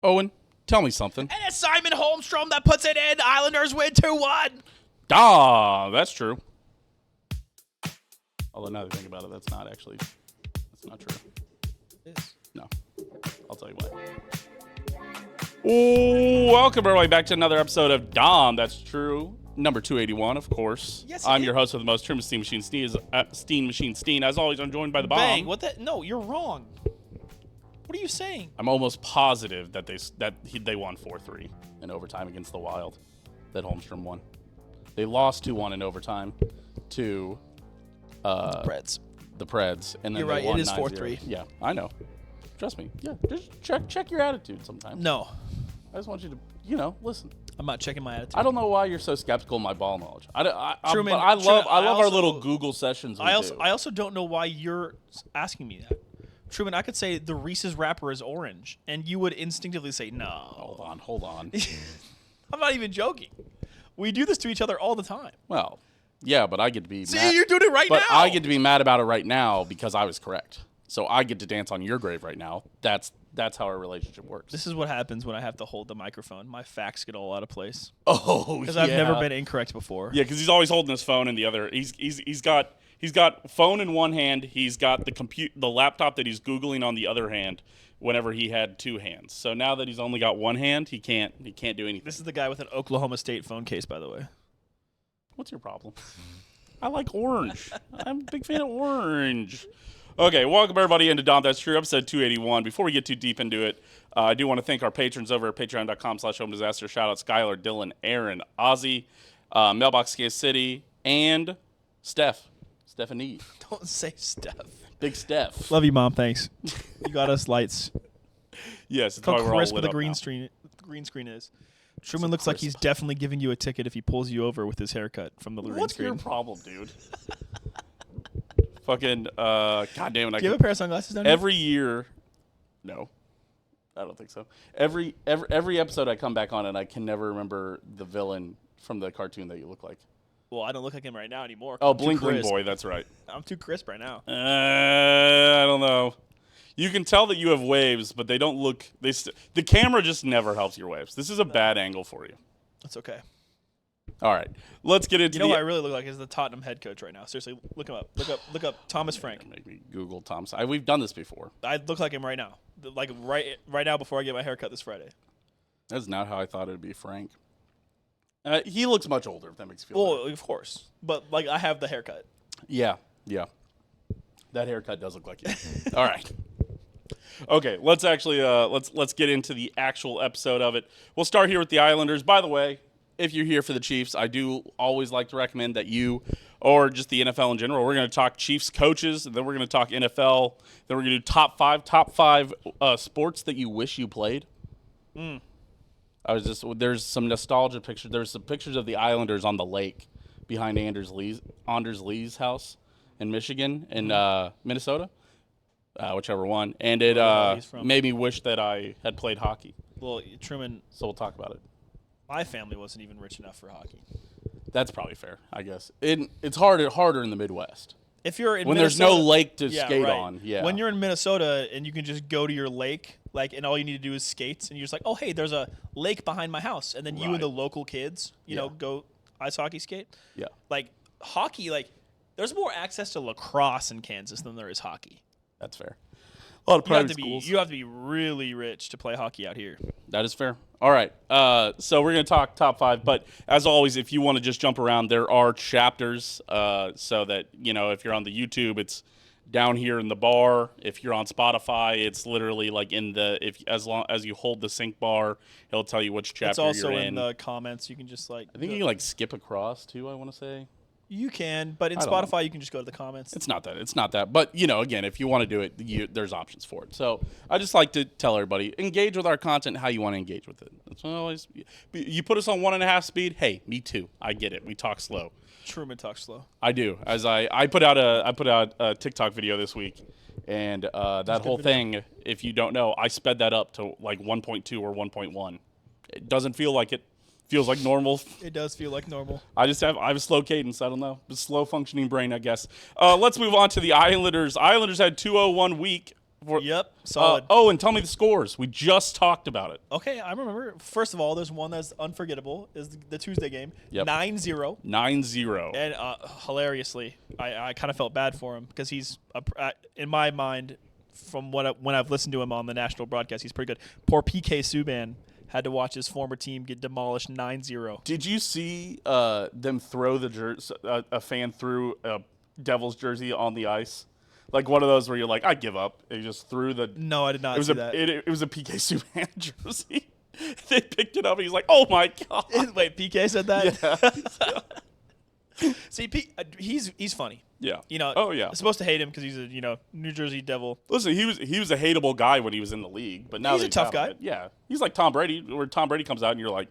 Owen, tell me something. And it's Simon Holmstrom that puts it in. Islanders win 2-1. Dahm, that's true. Although now that I think about it, that's not true. It is. No. I'll tell you why. Welcome everybody back to another episode of Dahm, that's true. Number 281, of course. Yes, I'm your host with the most, Truman Steam Machine Steen. As always, I'm joined by the bomb. Bang, what the? No, you're wrong. What are you saying? I'm almost positive that they won 4-3 in overtime against the Wild. That Holmstrom won. They lost 2-1 in overtime to The Preds, and then You're they right, won it is 9-0. 4-3. Yeah, I know. Trust me. Yeah, just check your attitude sometimes. No, I just want you to, listen. I'm not checking my attitude. I don't know why you're so skeptical of my ball knowledge. Truman, but I love our also- little Google sessions. I also don't know why you're asking me that. Truman, I could say the Reese's wrapper is orange, and you would instinctively say no. Hold on. I'm not even joking. We do this to each other all the time. Well, yeah, but I get to be See, mad. you're doing it right now. But I get to be mad about it right now because I was correct. So I get to dance on your grave right now. That's how our relationship works. This is what happens when I have to hold the microphone. My facts get all out of place. Oh, Because I've never been incorrect before. Yeah, because he's always holding his phone in the other. He's got phone in one hand. He's got the laptop that he's Googling on the other hand. Whenever he had two hands, so now that he's only got one hand, he can't do anything. This is the guy with an Oklahoma State phone case, by the way. What's your problem? I like orange. I'm a big fan of orange. Okay, welcome everybody into Dahm, that's true, episode 281. Before we get too deep into it, I do want to thank our patrons over at patreon.com/homedisaster. Shout out Skylar, Dylan, Aaron, Ozzy, Mailbox Kansas City, and Stephanie. Don't say Steph. Big Steph. Love you, Mom. Thanks. You got us lights. Yes, it's Look why how we're all crisp lit the up green now. screen is. Truman looks like he's definitely giving you a ticket if he pulls you over with his haircut from the green What's screen. your problem, dude? Fucking, God damn it. Do you have a pair of sunglasses down here? Every year, no, I don't think so. Every episode I come back on and I can never remember the villain from the cartoon that you look like. Well, I don't look like him right now anymore. Oh, I'm too Blink Blink crisp. Boy, that's right. I'm too crisp right now. I don't know. You can tell that you have waves, but they don't look. The camera just never helps your waves. This is a bad angle for you. That's okay. All right, let's get into. You know what I really look like is the Tottenham head coach right now. Seriously, look him up. Look up Thomas Frank. Make me Google Thomas. We've done this before. I look like him right now. Like right now before I get my haircut this Friday. That's not how I thought it'd be, Frank. He looks much older, if that makes you feel better. Well, of course. But like I have the haircut. Yeah. That haircut does look like you. All right. Okay, let's actually let's get into the actual episode of it. We'll start here with the Islanders. By the way, if you're here for the Chiefs, I do always like to recommend that you, or just the NFL in general, we're going to talk Chiefs coaches, and then we're going to talk NFL, then we're going to do top five sports that you wish you played. There's some nostalgia pictures. There's some pictures of the Islanders on the lake behind Anders Lee's house in Michigan and Minnesota, whichever one. And it made me wish that I had played hockey. Well, Truman, So we'll talk about it. my family wasn't even rich enough for hockey. That's probably fair, I guess. It's harder in the Midwest. If you're in When Minnesota, there's no lake to yeah, skate right. on. Yeah. When you're in Minnesota and you can just go to your lake, and all you need to do is skates, and you're just like, oh, hey, there's a lake behind my house, and then you Right. and the local kids, you know, go ice hockey skate. Yeah. Like hockey, there's more access to lacrosse in Kansas than there is hockey. That's fair. A lot of You have private to be schools. you have to be really rich to play hockey out here. That is fair. All right. So we're going to talk top five. But as always, if you want to just jump around, there are chapters so that, if you're on the YouTube, it's down here in the bar. If you're on Spotify, it's literally like as long as you hold the sync bar, it'll tell you which chapter It's also you're in the comments. You can just I think you can skip across too, I want to say. You can, but in I don't know. Spotify you can just go to the comments. It's not that. But, again, if you want to do it, there's options for it. So I just like to tell everybody, engage with our content how you want to engage with it. That's always. You put us on 1.5 speed, hey, me too. I get it. We talk slow. Truman talks slow. I do. As I put out a TikTok video this week, and that whole thing, if you don't know, I sped that up to like 1.2 or 1.1. It doesn't feel like it. Feels like normal. It does feel like normal. I have a slow cadence. I don't know. A slow functioning brain, I guess. Let's move on to the Islanders. Islanders had 2-0-1 week Yep, solid. Oh, and tell me the scores. We just talked about it. Okay, I remember. First of all, there's one that's unforgettable. Is the Tuesday game. Yep. 9-0. 9-0. And hilariously, I kind of felt bad for him because he's, in my mind, from when I've listened to him on the national broadcast, he's pretty good. Poor PK Subban had to watch his former team get demolished 9-0. Did you see them throw a fan threw a Devils jersey on the ice? Like one of those where you're like, I give up. And he just threw the. No, I did not see that. It was a PK Subban jersey. They picked it up and he's like, oh my God. Wait, PK said that? Yeah. See, he's funny. Yeah. Oh yeah. I'm supposed to hate him because he's a New Jersey Devil. Listen, he was a hateable guy when he was in the league, but now He's that a tough guy. It, yeah, he's like Tom Brady, where Tom Brady comes out and you're like,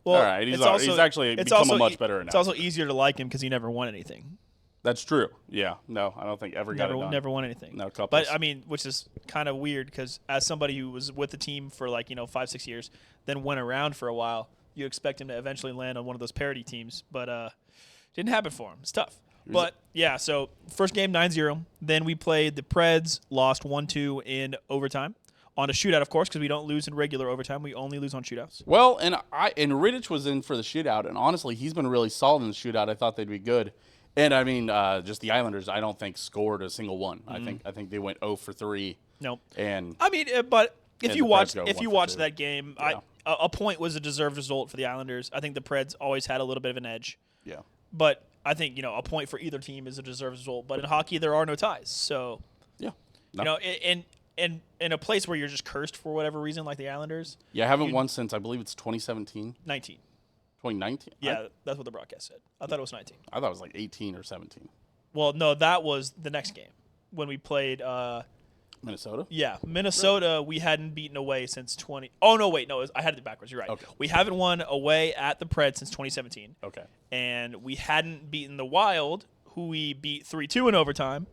well, all right, he's actually become a much better announcer. It's also easier to like him because he never won anything. That's true. Yeah. No, I don't think got it done. Never won anything. No, couples. But I mean, which is kind of weird because as somebody who was with the team for 5-6 years, then went around for a while, you expect him to eventually land on one of those parody teams, but didn't happen for him. It's tough. But yeah, so first game 9-0. Then we played the Preds, lost 1-2 in overtime. On a shootout, of course, because we don't lose in regular overtime. We only lose on shootouts. Well, and Rittich was in for the shootout, and honestly, he's been really solid in the shootout. I thought they'd be good. And I mean, just the Islanders, I don't think scored a single one. I think they went 0 for 3. Nope. And I mean, but if you watch that game, yeah. a point was a deserved result for the Islanders. I think the Preds always had a little bit of an edge. Yeah. But I think a point for either team is a deserved result. But in hockey, there are no ties. So yeah, no. in a place where you're just cursed for whatever reason, like the Islanders. Yeah, I haven't won since I believe it's 2017. 2019? Yeah, that's what the broadcast said. I thought it was 19. I thought it was like 18 or 17. Well, no, that was the next game when we played Minnesota? Yeah, Minnesota. Really? We hadn't beaten away since 20. Oh no, wait, no, I had it backwards. You're right. Okay. We haven't won away at the Preds since 2017. Okay. And we hadn't beaten the Wild, who we beat 3-2 in overtime.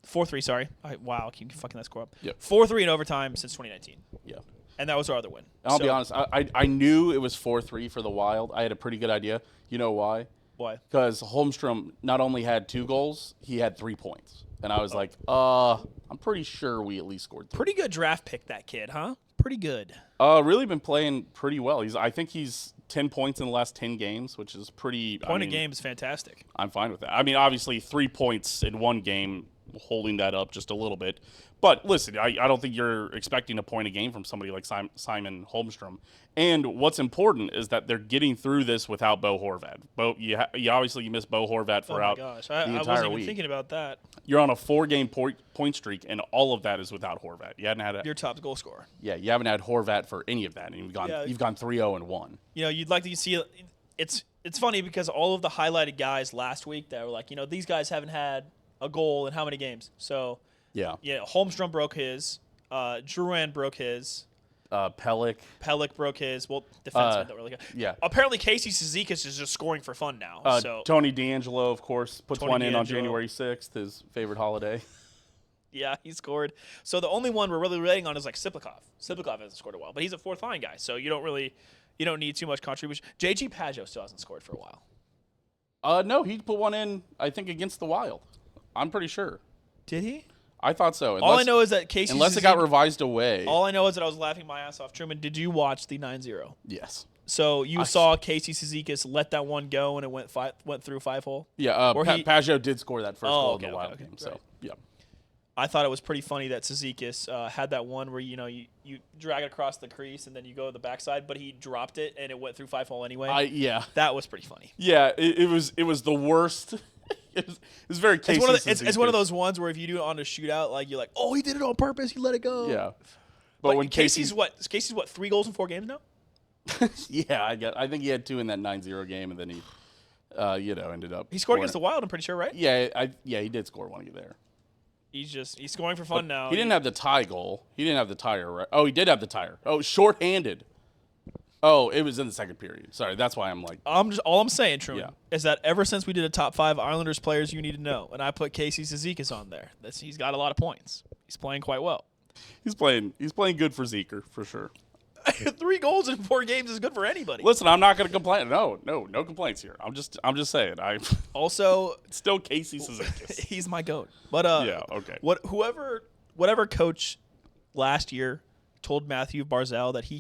4-3, sorry. Wow, I keep fucking that score up. Yep. 4-3 in overtime since 2019. Yeah. And that was our other win. I'll be honest. I knew it was 4-3 for the Wild. I had a pretty good idea. You know why? Why? Because Holmstrom not only had 2 goals, he had 3 points. And I was like, I'm pretty sure we at least scored 3. Pretty good draft pick, that kid, huh? Pretty good. Really been playing pretty well. I think he's 10 points in the last 10 games, which is pretty. Point a game is fantastic. I'm fine with that. I mean, obviously 3 points in one game, holding that up just a little bit. But listen, I don't think you're expecting a point a game from somebody like Simon Holmstrom. And what's important is that they're getting through this without Bo Horvat. You obviously miss Bo Horvat for out. Oh my gosh, the I entire wasn't even week. Thinking about that. You're on a 4-game point streak, and all of that is without Horvat. You hadn't had your top goal scorer. Yeah, you haven't had Horvat for any of that, and you've gone 3-0-1. You'd like to see it's funny because all of the highlighted guys last week that were like, these guys haven't had a goal in how many games? So yeah, Holmstrom broke his, Drouin broke his. Pellick broke his. Well, defensemen don't really. Yeah. Apparently, Casey Cizikas is just scoring for fun now. Tony DeAngelo, of course, puts one in on D'Angelo. January 6th, his favorite holiday. Yeah, he scored. So the only one we're really waiting on is like Siplikov. Siplikov hasn't scored a while, but he's a fourth line guy, so you don't need too much contribution. JG Pageau still hasn't scored for a while. No, he put one in, I think, against the Wild. I'm pretty sure. Did he? I thought so. All I know is that Casey. Unless it got revised away. All I know is that I was laughing my ass off. Truman, did you watch the 9-0? Yes. So you saw Casey Cizikas let that one go and it went through 5-hole? Yeah, Pageau did score that first goal in the Wild game. Right. So, yeah. I thought it was pretty funny that Cizikas had that one where, you drag it across the crease and then you go to the backside, but he dropped it and it went through 5-hole anyway. Yeah. That was pretty funny. Yeah, it was the worst. It was very Casey Cizikas. It's one of those ones where if you do it on a shootout, like you're like, oh, he did it on purpose. He let it go. Yeah. But when Casey's what 3 goals in 4 games now? Yeah, I think he had 2 in that 9-0 game, and then he, ended up. He scored against the Wild. I'm pretty sure, right? Yeah, he did score one there. He's scoring for fun now. He didn't have the tie goal. He didn't have the tire, right? Oh, he did have the tire. Oh, shorthanded. Oh, it was in the second period. Sorry, that's why I'm like. All I'm saying, Truman, is that ever since we did a top 5 Islanders players you need to know, and I put Casey Cizikas on there, he's got a lot of points. He's playing quite well. He's playing good for Zeker for sure. 3 goals in 4 games is good for anybody. Listen, I'm not going to complain. No complaints here. I'm just saying. Also, still Casey Cizikas. He's my goat. But yeah, okay. Whoever whatever coach last year told Matthew Barzal that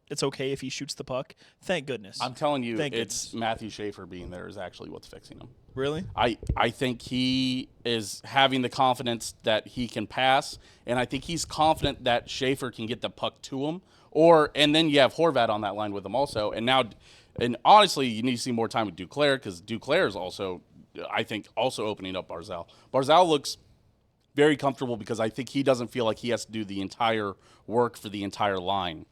it's okay if he shoots the puck. Thank goodness. I'm telling you, Thank it's goodness. Matthew Schaefer being there is actually what's fixing him. Really? I think he is having the confidence that he can pass, and I think he's confident that Schaefer can get the puck to him. And then you have Horvat on that line with him also. And honestly, you need to see more time with Duclair because Duclair is also, I think, also opening up Barzal. Barzal looks very comfortable because I think he doesn't feel like he has to do the entire work for the entire line.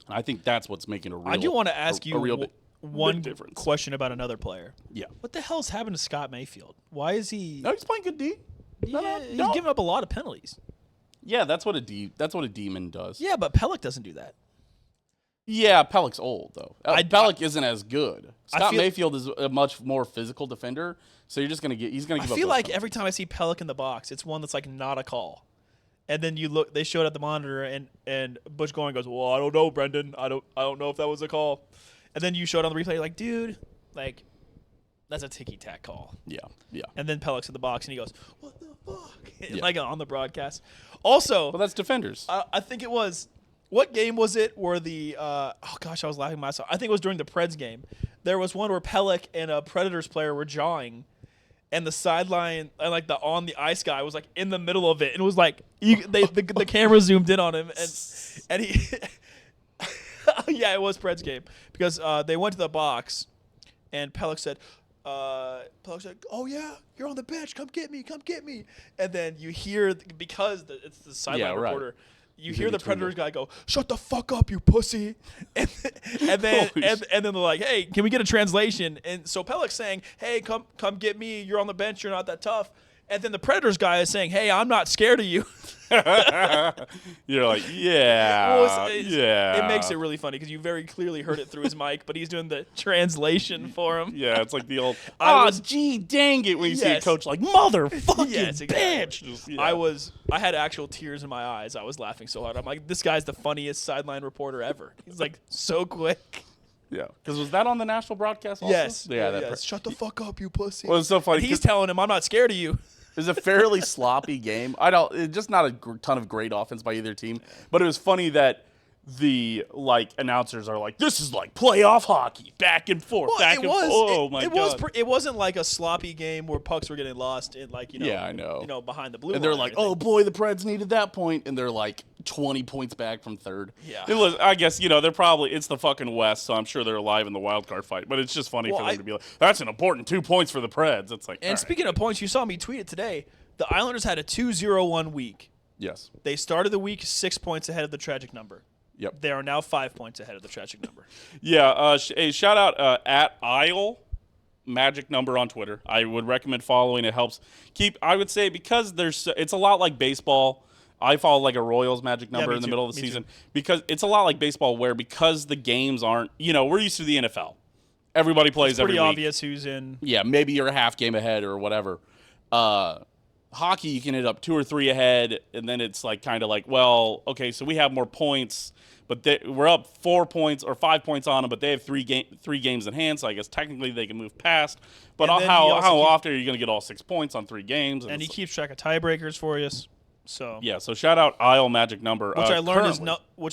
And I think that's what's making a real. I do want to ask you one difference. question about another player. Yeah. What the hell's happened to Scott Mayfield? Why is he? No, he's playing good D. Yeah, he's giving up a lot of penalties. Yeah, that's what a demon does. Yeah, but Pelech doesn't do that. Yeah, Pelech's old though. Pelech isn't as good. Scott Mayfield is a much more physical defender, so he's gonna give up. I feel like every time I see Pelech in the box, it's one that's like not a call. And then you look, they showed at the monitor, and Butch Goring goes, "Well, I don't know, Brendan. I don't know if that was a call." And then you showed on the replay, like, dude, like, that's a ticky-tack call. Yeah. And then Pelech's in the box, and he goes, "What the fuck?" Yeah. Like on the broadcast. Also, well, that's defenders. I think it was, what game was it where the, oh gosh, I was laughing myself. I think it was during the Preds game. There was one where Pelech and a Predators player were jawing, and the sideline and like the on the ice guy was like in the middle of it, and it was like the camera zoomed in on him, and he, yeah, it was Preds game because they went to the box, and Pelech said, "Oh yeah, you're on the bench. Come get me. And then you hear because it's the sideline reporter. You hear the Predators guy go, "Shut the fuck up, you pussy," and then they're like, "Hey, can we get a translation?" And so Pelech's saying, "Hey, come get me. You're on the bench. You're not that tough." And then the Predators guy is saying, "Hey, I'm not scared of you." You're like, yeah. It makes it really funny because you very clearly heard it through his mic, but he's doing the translation for him. Yeah, it's like the old, gee, dang it, when you see a coach like, motherfucking bitch. Just, yeah. I had actual tears in my eyes. I was laughing so hard. I'm like, this guy's the funniest sideline reporter ever. He's like so quick. Yeah, because was that on the national broadcast also? Yes. Yeah. Yes. Shut the fuck up, you pussy. Well, it's so funny. And he's telling him, "I'm not scared of you." It was a fairly sloppy game. It's just not a ton of great offense by either team. But it was funny that the announcers are like, "This is like playoff hockey, back and forth, forth." Oh my god! It wasn't like a sloppy game where pucks were getting lost in Yeah, I know. Behind the blue. And they're like, "Oh boy, the Preds needed that point," and they're like 20 points back from third. Yeah. I guess they're probably, it's the fucking West, so I'm sure they're alive in the wild card fight. But it's just funny for them to be like, "That's an important 2 points for the Preds." It's like, and speaking of points, you saw me tweet it today. The Islanders had a 2-0-1 week. Yes. They started the week 6 points ahead of the tragic number. Yep. They are now 5 points ahead of the tragic number. Yeah. Hey, shout out at Isle Magic Number on Twitter. I would recommend following. It helps keep. I would say because it's a lot like baseball. I follow like a Royals Magic Number in the middle of the season because it's a lot like baseball where because the games aren't. We're used to the NFL. Everybody plays every week. Pretty obvious who's in. Yeah, maybe you're a half game ahead or whatever. Hockey, you can end up 2 or 3 ahead, and then it's like kind of like, well, okay, so we have more points, but we're up 4 points or 5 points on them, but they have three games in hand, so I guess technically they can move past. But how often are you going to get all 6 points on 3 games? And he keeps track of tiebreakers for you. So yeah, so shout out Isle Magic Number, which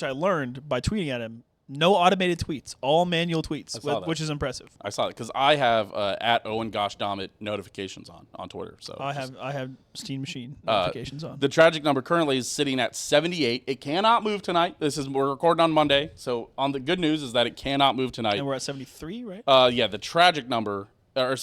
I learned by tweeting at him. No automated tweets, all manual tweets, which is impressive. I saw it because I have at Owen Gosh Dammit notifications on Twitter. So I have Steam Machine notifications on. The tragic number currently is sitting at 78. It cannot move tonight. We're recording on Monday, so the good news is that it cannot move tonight. And we're at 73, right? Yeah, the tragic number is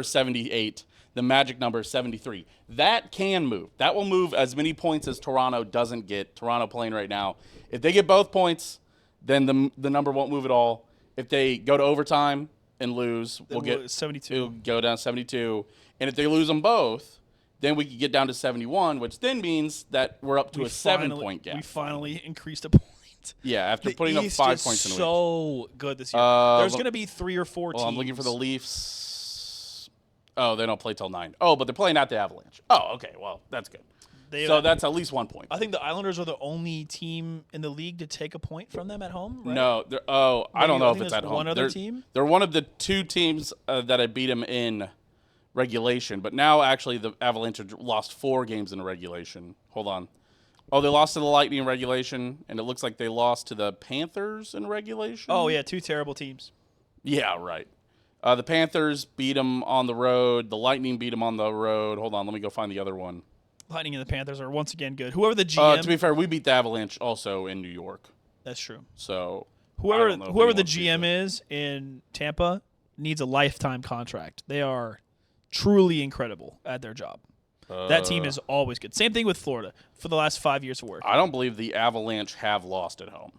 78. The magic number is 73. That can move. That will move as many points as Toronto doesn't get. Toronto playing right now. If they get both points, then the number won't move at all. If they go to overtime and lose, we'll get 72. It'll go down to 72. And if they lose them both, then we could get down to 71, which then means that we're up to a 7-point gap. We finally increased a point. Yeah, after putting up 5 points in a week. So good this year. There's going to be 3 or 4 teams. I'm looking for the Leafs. Oh, they don't play till 9. Oh, but they're playing at the Avalanche. Oh, okay. Well, that's good. So that's at least 1 point. I think the Islanders are the only team in the league to take a point from them at home, right? No. I don't know if it's at home. One other team? They're one of the 2 teams that I beat them in regulation. But now, actually, the Avalanche have lost 4 games in regulation. Hold on. Oh, they lost to the Lightning in regulation, and it looks like they lost to the Panthers in regulation. Oh yeah, 2 terrible teams. Yeah, right. The Panthers beat them on the road. The Lightning beat them on the road. Hold on, let me go find the other one. Lightning and the Panthers are once again good. Whoever the GM, To be fair, we beat the Avalanche also in New York. that's true. So Whoever the the GM is in Tampa needs a lifetime contract. They are truly incredible at their job. That team is always good. Same thing with Florida for the last 5 years of work. I don't believe the Avalanche have lost at home.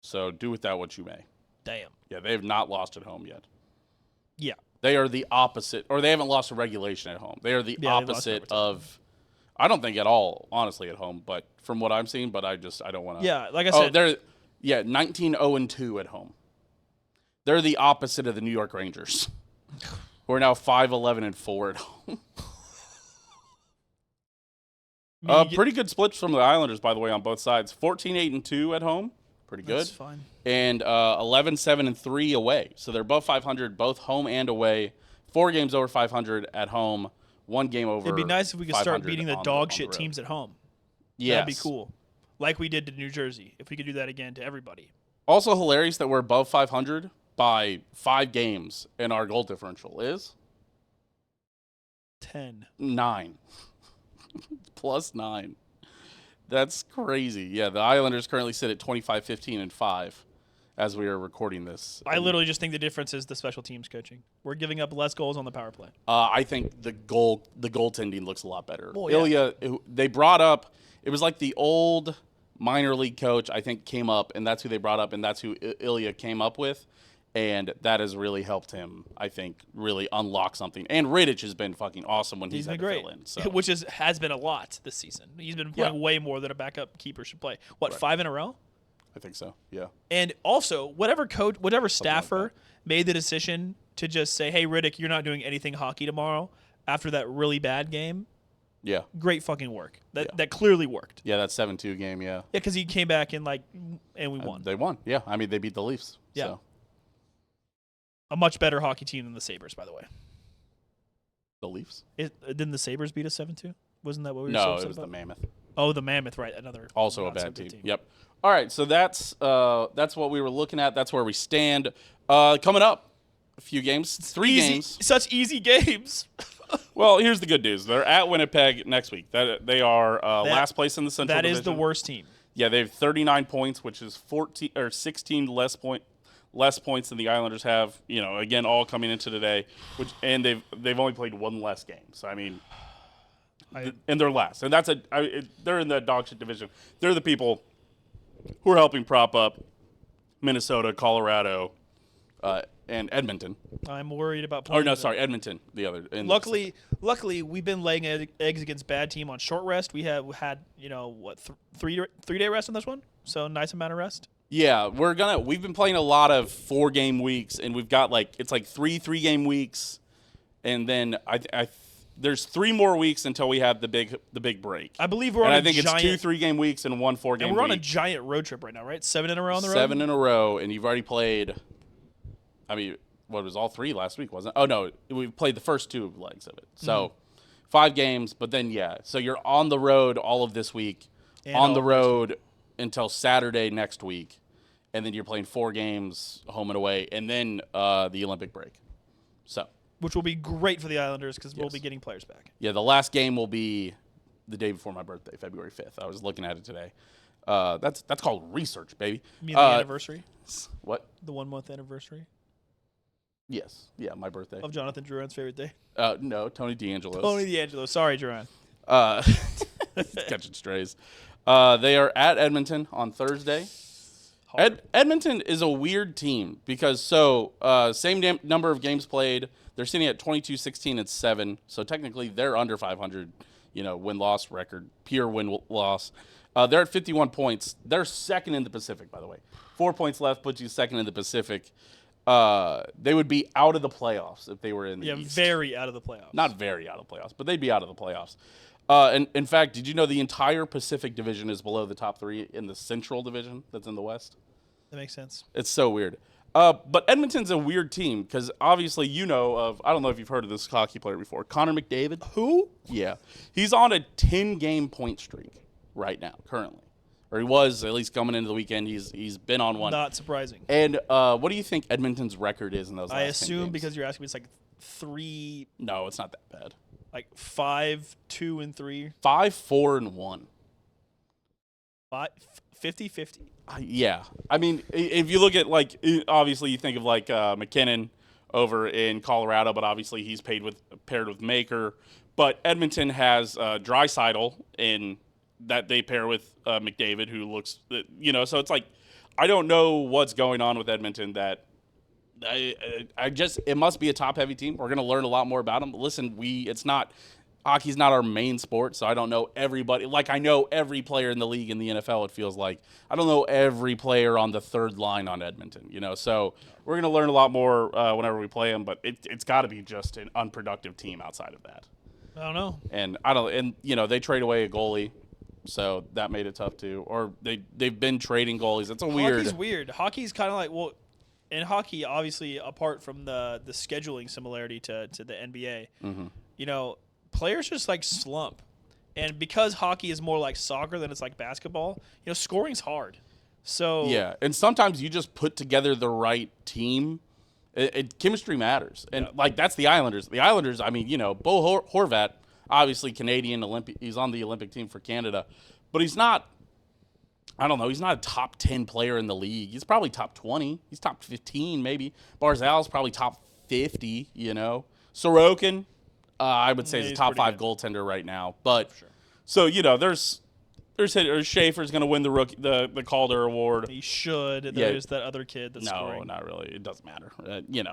So do with that what you may. Damn. Yeah, they have not lost at home yet. Yeah. They are the opposite, or they haven't lost a regulation at home. They are the opposite of, I don't think at all, honestly, at home, but from what I'm seeing, but I don't want to. Yeah, like I said. They're 19-0-2 at home. They're the opposite of the New York Rangers. We're now 5-11-4 at home. Pretty good splits from the Islanders, by the way, on both sides. 14-8-2 at home. Pretty good. That's fine. And 11-7-3 away. So they're above 500, both home and away. 4 games over 500 at home. 1 game over. It'd be nice if we could start beating the dog shit teams at home. Yes. That'd be cool. Like we did to New Jersey. If we could do that again to everybody. Also hilarious that we're above 500 by 5 games, and our goal differential is 10. 9. Plus 9. That's crazy. Yeah, the Islanders currently sit at 25-15-5 as we are recording this. I literally just think the difference is the special teams coaching. We're giving up less goals on the power play. I think the goaltending looks a lot better. Well, yeah. Ilya, they brought up, it was like the old minor league coach, I think, came up, and that's who they brought up, and that's who Ilya came up with. And that has really helped him, I think, really unlock something. And Rittich has been fucking awesome when he's had been to great, fill in. So. which has been a lot this season. He's been playing way more than a backup keeper should play. What, 5 in a row? I think so, yeah. And also, whatever staffer made the decision to just say, hey, Riddick, you're not doing anything hockey tomorrow after that really bad game, Yeah. great fucking work. That clearly worked. Yeah, that 7-2 game, yeah. Yeah, because he came back and we won. They won, yeah. I mean, they beat the Leafs. Yeah. So. A much better hockey team than the Sabres, by the way. The Leafs? Didn't the Sabres beat us 7-2? Wasn't that what we were No, so it was about? the Mammoth. Oh, the Mammoth, right. Another Also a not so bad good team. Yep. All right, so that's what we were looking at. That's where we stand. Coming up, a few games. 3 games. Such easy games. Well, here's the good news. They're at Winnipeg next week. They are last place in the Central Division. That is the worst team. Yeah, they have 39 points, which is 16 less points than the Islanders have. You know, again, all coming into today, and they've only played 1 less game. So I mean, and they're last, and they're in the dog shit division. They're the people who are helping prop up Minnesota, Colorado, and Edmonton. I'm worried about Or playing. no, sorry, Edmonton. The other. Luckily, we've been laying eggs against bad team on short rest. We have had 3-day rest on this one, so nice amount of rest. Yeah, we've been playing a lot of 4-game weeks, and we've got it's 3-game weeks, and then there's 3 more weeks until we have the big break. I believe we're on I think it's 2 3-game weeks and 1 4-game week. And we're on a giant road trip right now, right? 7 in a row on the road? 7 in a row, and you've already played, I mean, what was all 3 last week, wasn't it? Oh, no, we played the first 2 legs of it. So 5 games, but then, yeah. So you're on the road all of this week, and on the road until Saturday next week, and then you're playing 4 games home and away, and then the Olympic break. So. Which will be great for the Islanders because we'll be getting players back. Yeah, the last game will be the day before my birthday, February 5th. I was looking at it today. That's called research, baby. You mean the anniversary? What? The 1-month anniversary? Yes. Yeah, my birthday. Of Jonathan Drouin's favorite day? No, Tony DeAngelo's. Tony DeAngelo. Sorry, Drouin. Catching strays. They are at Edmonton on Thursday. Edmonton is a weird team because same number of games played. They're sitting at 22-16-7, so technically they're under 500, win-loss record, pure win-loss. They're at 51 points. They're second in the Pacific, by the way. 4 points left puts you second in the Pacific. They would be out of the playoffs if they were in the East. Very out of the playoffs. Not very out of the playoffs, but they'd be out of the playoffs. And in fact, did you know the entire Pacific Division is below the top 3 in the Central Division that's in the West? That makes sense. It's so weird. But Edmonton's a weird team because obviously I don't know if you've heard of this hockey player before, Connor McDavid. Who? Yeah. He's on a 10-game point streak right now, currently. Or he was, at least coming into the weekend. He's been on one. Not surprising. And what do you think Edmonton's record is in those last 10 I games? assume because you're asking me, it's like 3. No, it's not that bad. Like 5, 2, and 3. 5, 4, and 1. 50-50. Yeah. I mean, if you look at, like, obviously you think of, like, McKinnon over in Colorado, but obviously he's paired with Maker. But Edmonton has Draisaitl in that they pair with McDavid, who looks, so it's like, I don't know what's going on with Edmonton that it must be a top-heavy team. We're going to learn a lot more about them. Listen, hockey's not our main sport, so I don't know everybody. Like, I know every player in the league in the NFL, it feels like. I don't know every player on the third line on Edmonton, So we're going to learn a lot more whenever we play them, but it's got to be just an unproductive team outside of that. I don't know. And they trade away a goalie, so that made it tough too. Or they've been trading goalies. It's Hockey's weird. Hockey's kind of like, in hockey, obviously, apart from the scheduling similarity to the NBA, players just like slump. And because hockey is more like soccer than it's like basketball, scoring's hard. So yeah, and sometimes you just put together the right team. Chemistry matters, and that's the Islanders. The Islanders, I mean, Bo Horvat, obviously Canadian Olympic. He's on the Olympic team for Canada, but he's not. I don't know. He's not a top 10 player in the league. He's probably top 20. He's top 15 maybe. Barzal's probably top 50. Sorokin, I would say is a top 5 goaltender right now. But sure. So there's Schaefer's going to win the Calder Award. He should. There's that other kid that's scoring. No, not really. It doesn't matter.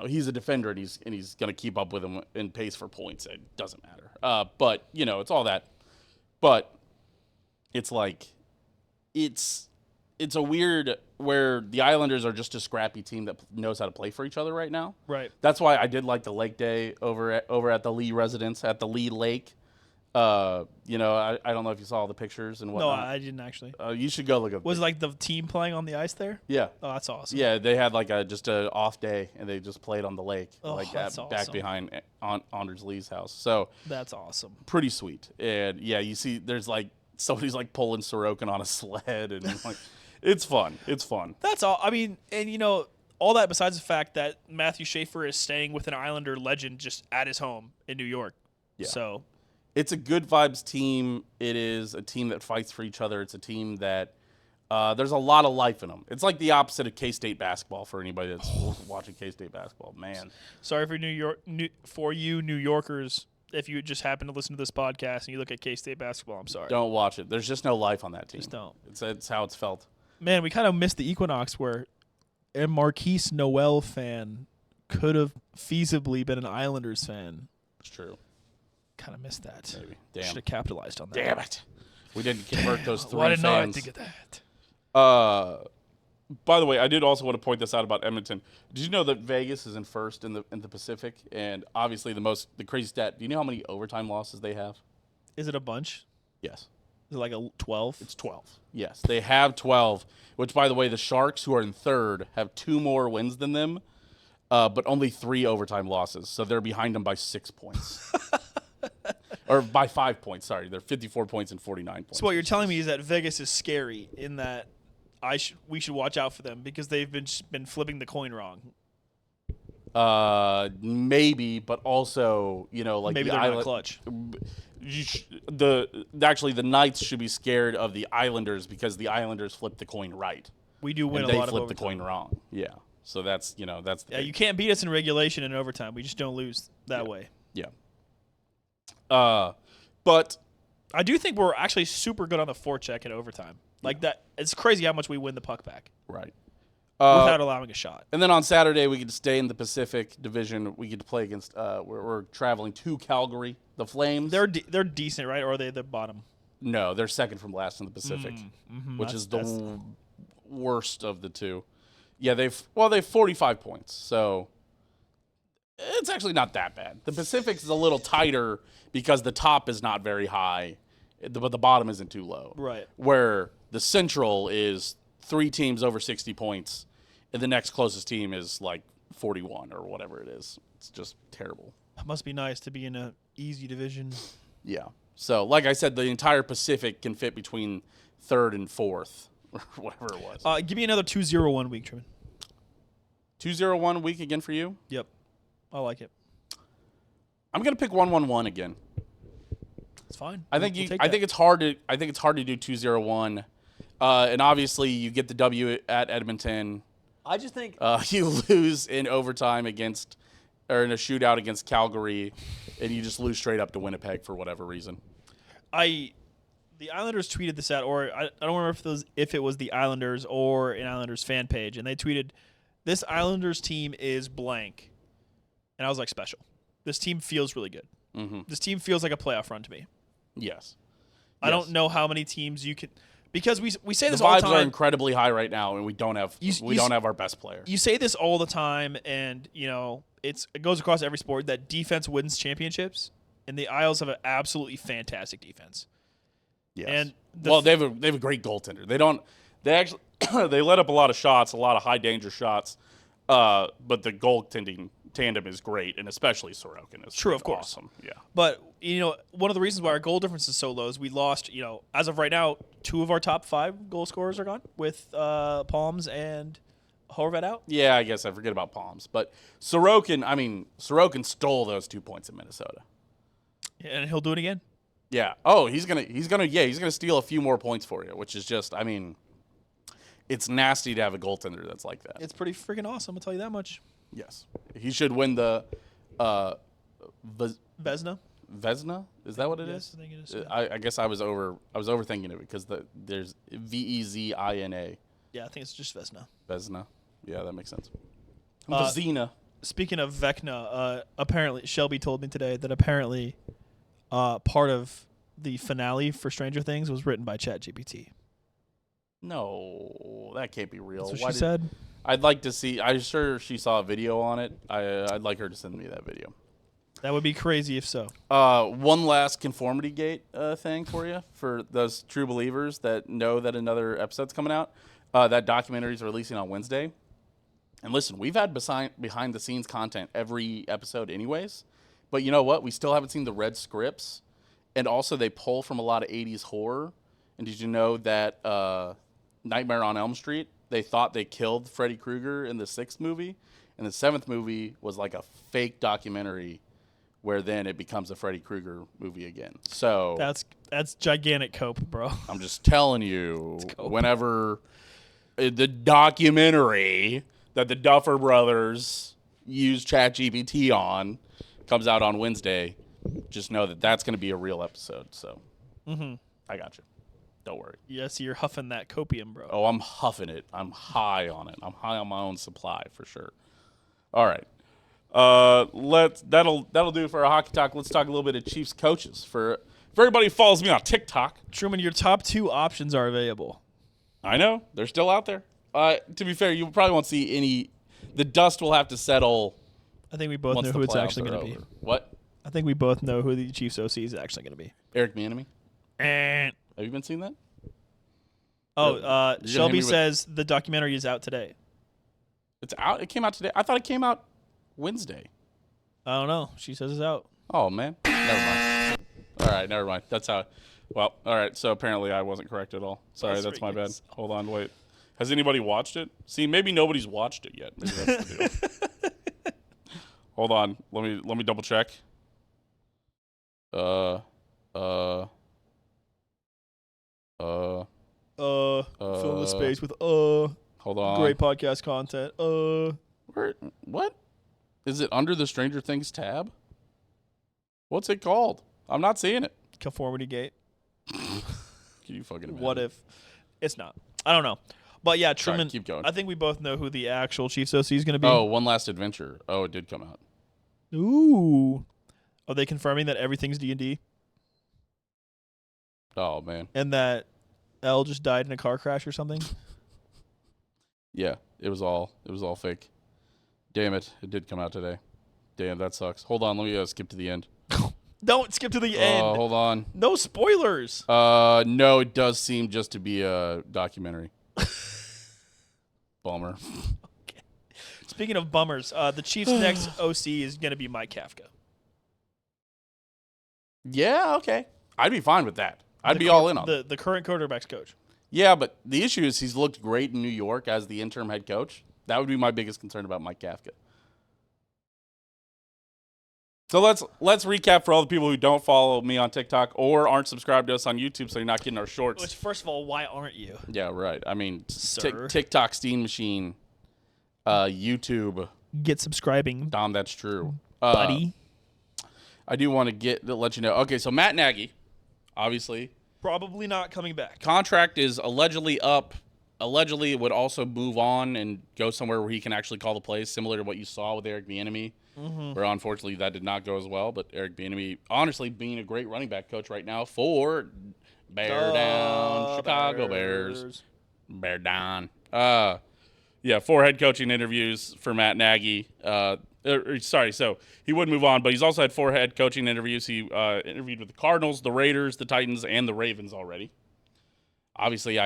He's a defender and he's going to keep up with him in pace for points. It doesn't matter. But it's all that. But it's like it's a weird where the Islanders are just a scrappy team that knows how to play for each other right now. Right. That's why I did like the Lake Day over at the Lee residence at the Lee Lake. I don't know if you saw the pictures and whatnot. No, I didn't actually. You should go look at. Was like the team playing on the ice there? Yeah. Oh, that's awesome. Yeah, they had like just a off day and they just played on the lake, that's awesome. back behind Anders Lee's house. So that's awesome. Pretty sweet. And yeah, you see, there's like somebody's like pulling Sorokin on a sled, and like it's fun. It's fun. That's all. I mean, and all that besides the fact that Matthew Schaefer is staying with an Islander legend just at his home in New York. Yeah. So it's a good vibes team. It is a team that fights for each other. It's a team that there's a lot of life in them. It's like the opposite of K-State basketball for anybody that's watching K-State basketball. Man, sorry for New Yorkers. If you just happen to listen to this podcast and you look at K-State basketball, I'm sorry. Don't watch it. There's just no life on that team. Just don't. It's how it's felt. Man, we kind of missed the Equinox where a Marquise Noel fan could have feasibly been an Islanders fan. It's true. Kind of missed that. Maybe. Damn. Should have capitalized on that. Damn it. We didn't convert those 3 Why didn't fans. I think of that? By the way, I did also want to point this out about Edmonton. Did you know that Vegas is in first in the Pacific? And obviously the crazy stat, do you know how many overtime losses they have? Is it a bunch? Yes. Is it like a 12? It's 12. Yes, they have 12, which, by the way, the Sharks, who are in third, have 2 more wins than them, but only 3 overtime losses. So they're behind them by 6 points. Or by 5 points, sorry. They're 54 points and 49 points. So what you're telling me is that Vegas is scary in that we should watch out for them because they've been flipping the coin wrong. Maybe, but also, like maybe the they're not clutch. The Knights should be scared of the Islanders because the Islanders flip the coin right. We do win and a lot they of flip the coin wrong. Yeah. So that's you can't beat us in regulation and overtime. We just don't lose that way. Yeah. But I do think we're actually super good on the forecheck in overtime. Like that, it's crazy how much we win the puck back. Right. Without allowing a shot. And then on Saturday, we get to stay in the Pacific Division. We get to play against. We're traveling to Calgary. The Flames. They're decent, right? Or are they the bottom? No, they're second from last in the Pacific, which is the worst of the two. Yeah, they've 45 points, so it's actually not that bad. The Pacific is a little tighter because the top is not very high, but the bottom isn't too low. Right. Where the Central is 3 teams over 60 points, and the next closest team is like 41 or whatever it is. It's just terrible. It must be nice to be in a easy division. Yeah. So, like I said, the entire Pacific can fit between 3rd and 4th, or whatever it was. Give me another 2-0-1 week, Truman. 2-0-1 week again for you? Yep. I like it. I'm gonna pick 1-1-1 again. It's fine. I think it's hard to do 2-0-1, and obviously you get the W at Edmonton. I just think You lose in overtime or in a shootout against Calgary, and you just lose straight up to Winnipeg for whatever reason. The Islanders tweeted this out, or I don't remember if it was the Islanders or an Islanders fan page, and they tweeted, "This Islanders team is blank," and I was like, "Special. This team feels really good. Mm-hmm. This team feels like a playoff run to me." Yes. I don't know how many teams you can, because we say this The all the vibes time. are incredibly high right now, and we don't have our best player. You say this all the time, and it goes across every sport that defense wins championships, and the Isles have an absolutely fantastic defense. Yes. And they have a great goaltender. They actually they let up a lot of shots, a lot of high danger shots, but the goaltending tandem is great, and especially Sorokin is true, of course. Awesome. Yeah. But one of the reasons why our goal difference is so low is we lost. As of right now, 2 of our top 5 goal scorers are gone, with Palms and Horvat out. Yeah, I guess I forget about Palms, but Sorokin stole those 2 points in Minnesota. And he'll do it again. Yeah. Oh, he's gonna steal a few more points for you, which is just, it's nasty to have a goaltender that's like that. It's pretty freaking awesome, I'll tell you that much. Yes. He should win the Vezina? Vezina? Is that what it is? I think it is. Yeah. I guess I was overthinking it because there's Vezina. Yeah, I think it's just Vezina. Vezina. Yeah, that makes sense. Uh, Vezina. Speaking of Vecna, apparently Shelby told me today that apparently part of the finale for Stranger Things was written by ChatGPT. No, that can't be real. That's what she said. I'd like to see. I'm sure she saw a video on it. I'd like her to send me that video. That would be crazy if so. One last conformity gate thing for you, for those true believers that know that another episode's coming out. That documentary is releasing on Wednesday. And listen, we've had behind-the-scenes content every episode anyways. But you know what? We still haven't seen the red scripts. And also they pull from a lot of 80s horror. And did you know that Nightmare on Elm Street, they thought they killed Freddy Krueger in the 6th movie? And the 7th movie was like a fake documentary where then it becomes a Freddy Krueger movie again. So that's gigantic cope, bro. I'm just telling you, whenever the documentary that the Duffer Brothers use ChatGPT on comes out on Wednesday, just know that that's going to be a real episode. So I got you. Don't worry. Yes, you're huffing that copium, bro. Oh, I'm huffing it. I'm high on it. I'm high on my own supply for sure. All right. That'll do for our hockey talk. Let's talk a little bit of Chiefs coaches. For everybody who follows me on TikTok. Truman, your top 2 options are available. I know. They're still out there. To be fair, you probably won't see any. The dust will have to settle. I think we both know who it's actually going to be. What? I think we both know who the Chiefs OC is actually going to be. Eric Bieniemy. Eh. Have you been seeing that? Oh, Shelby says the documentary is out today. It's out? It came out today? I thought it came out Wednesday. I don't know. She says it's out. Oh, man. Never mind. All right, never mind. That's how. Well, all right. So apparently I wasn't correct at all. Sorry, that's my bad. Hold on, wait. Has anybody watched it? See, maybe nobody's watched it yet. Maybe that's the deal. Hold on. Let me double check. Fill the space with Hold on. great podcast content. What? Is it under the Stranger Things tab? What's it called? I'm not seeing it. Conformity gate. Can you fucking imagine? What if it's not? I don't know. But yeah, Truman, keep going. I think we both know who the actual Chiefs OC is going to be. Oh, One Last Adventure. Oh, it did come out. Ooh. Are they confirming that everything's D&D? Oh, man. And that Elle just died in a car crash or something? Yeah, it was all fake. Damn it. It did come out today. Damn, that sucks. Hold on, let me skip to the end. Don't skip to the end. Hold on. No spoilers. No, it does seem just to be a documentary. Bummer. Speaking of bummers, the Chiefs' next OC is going to be Mike Kafka. Yeah, okay. I'd be fine with that. I'd be all in on it. The current quarterback's coach. Yeah, but the issue is he's looked great in New York as the interim head coach. That would be my biggest concern about Mike Kafka. So let's recap for all the people who don't follow me on TikTok or aren't subscribed to us on YouTube, so you're not getting our shorts. Which, first of all, why aren't you? Yeah, right. I mean, Sir. TikTok, Steam Machine, YouTube. Get subscribing, Dom, that's true. buddy. I do want to let you know. Okay, so Matt Nagy, obviously, Probably not coming back. contract is allegedly up. Allegedly, it would also move on and go somewhere where he can actually call the plays, similar to what you saw with Eric Bieniemy, where unfortunately that did not go as well. But Eric Bieniemy, honestly, being a great running back coach right now for Bear Down, Chicago Bears. Bear Down. Yeah, 4 head coaching interviews for Matt Nagy. So he would move on, but he's also had 4 head coaching interviews. He interviewed with the Cardinals, the Raiders, the Titans, and the Ravens already. Obviously,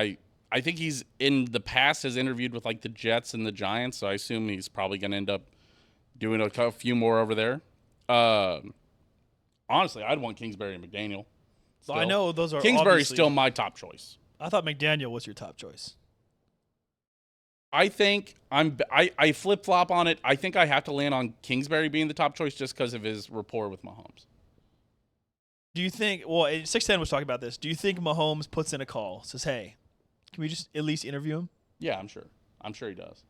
I think he's in the past has interviewed with like the Jets and the Giants, so I assume he's probably going to end up doing a few more over there. Honestly, I'd want Kingsbury and McDaniel. So I know those are Kingsbury's still my top choice. I thought McDaniel was your top choice. I think I flip flop on it. I think I have to land on Kingsbury being the top choice just because of his rapport with Mahomes. Do you think? Well, 610 was talking about this. Do you think Mahomes puts in a call, says, "Hey, can we just at least interview him?" Yeah, I'm sure. I'm sure he does.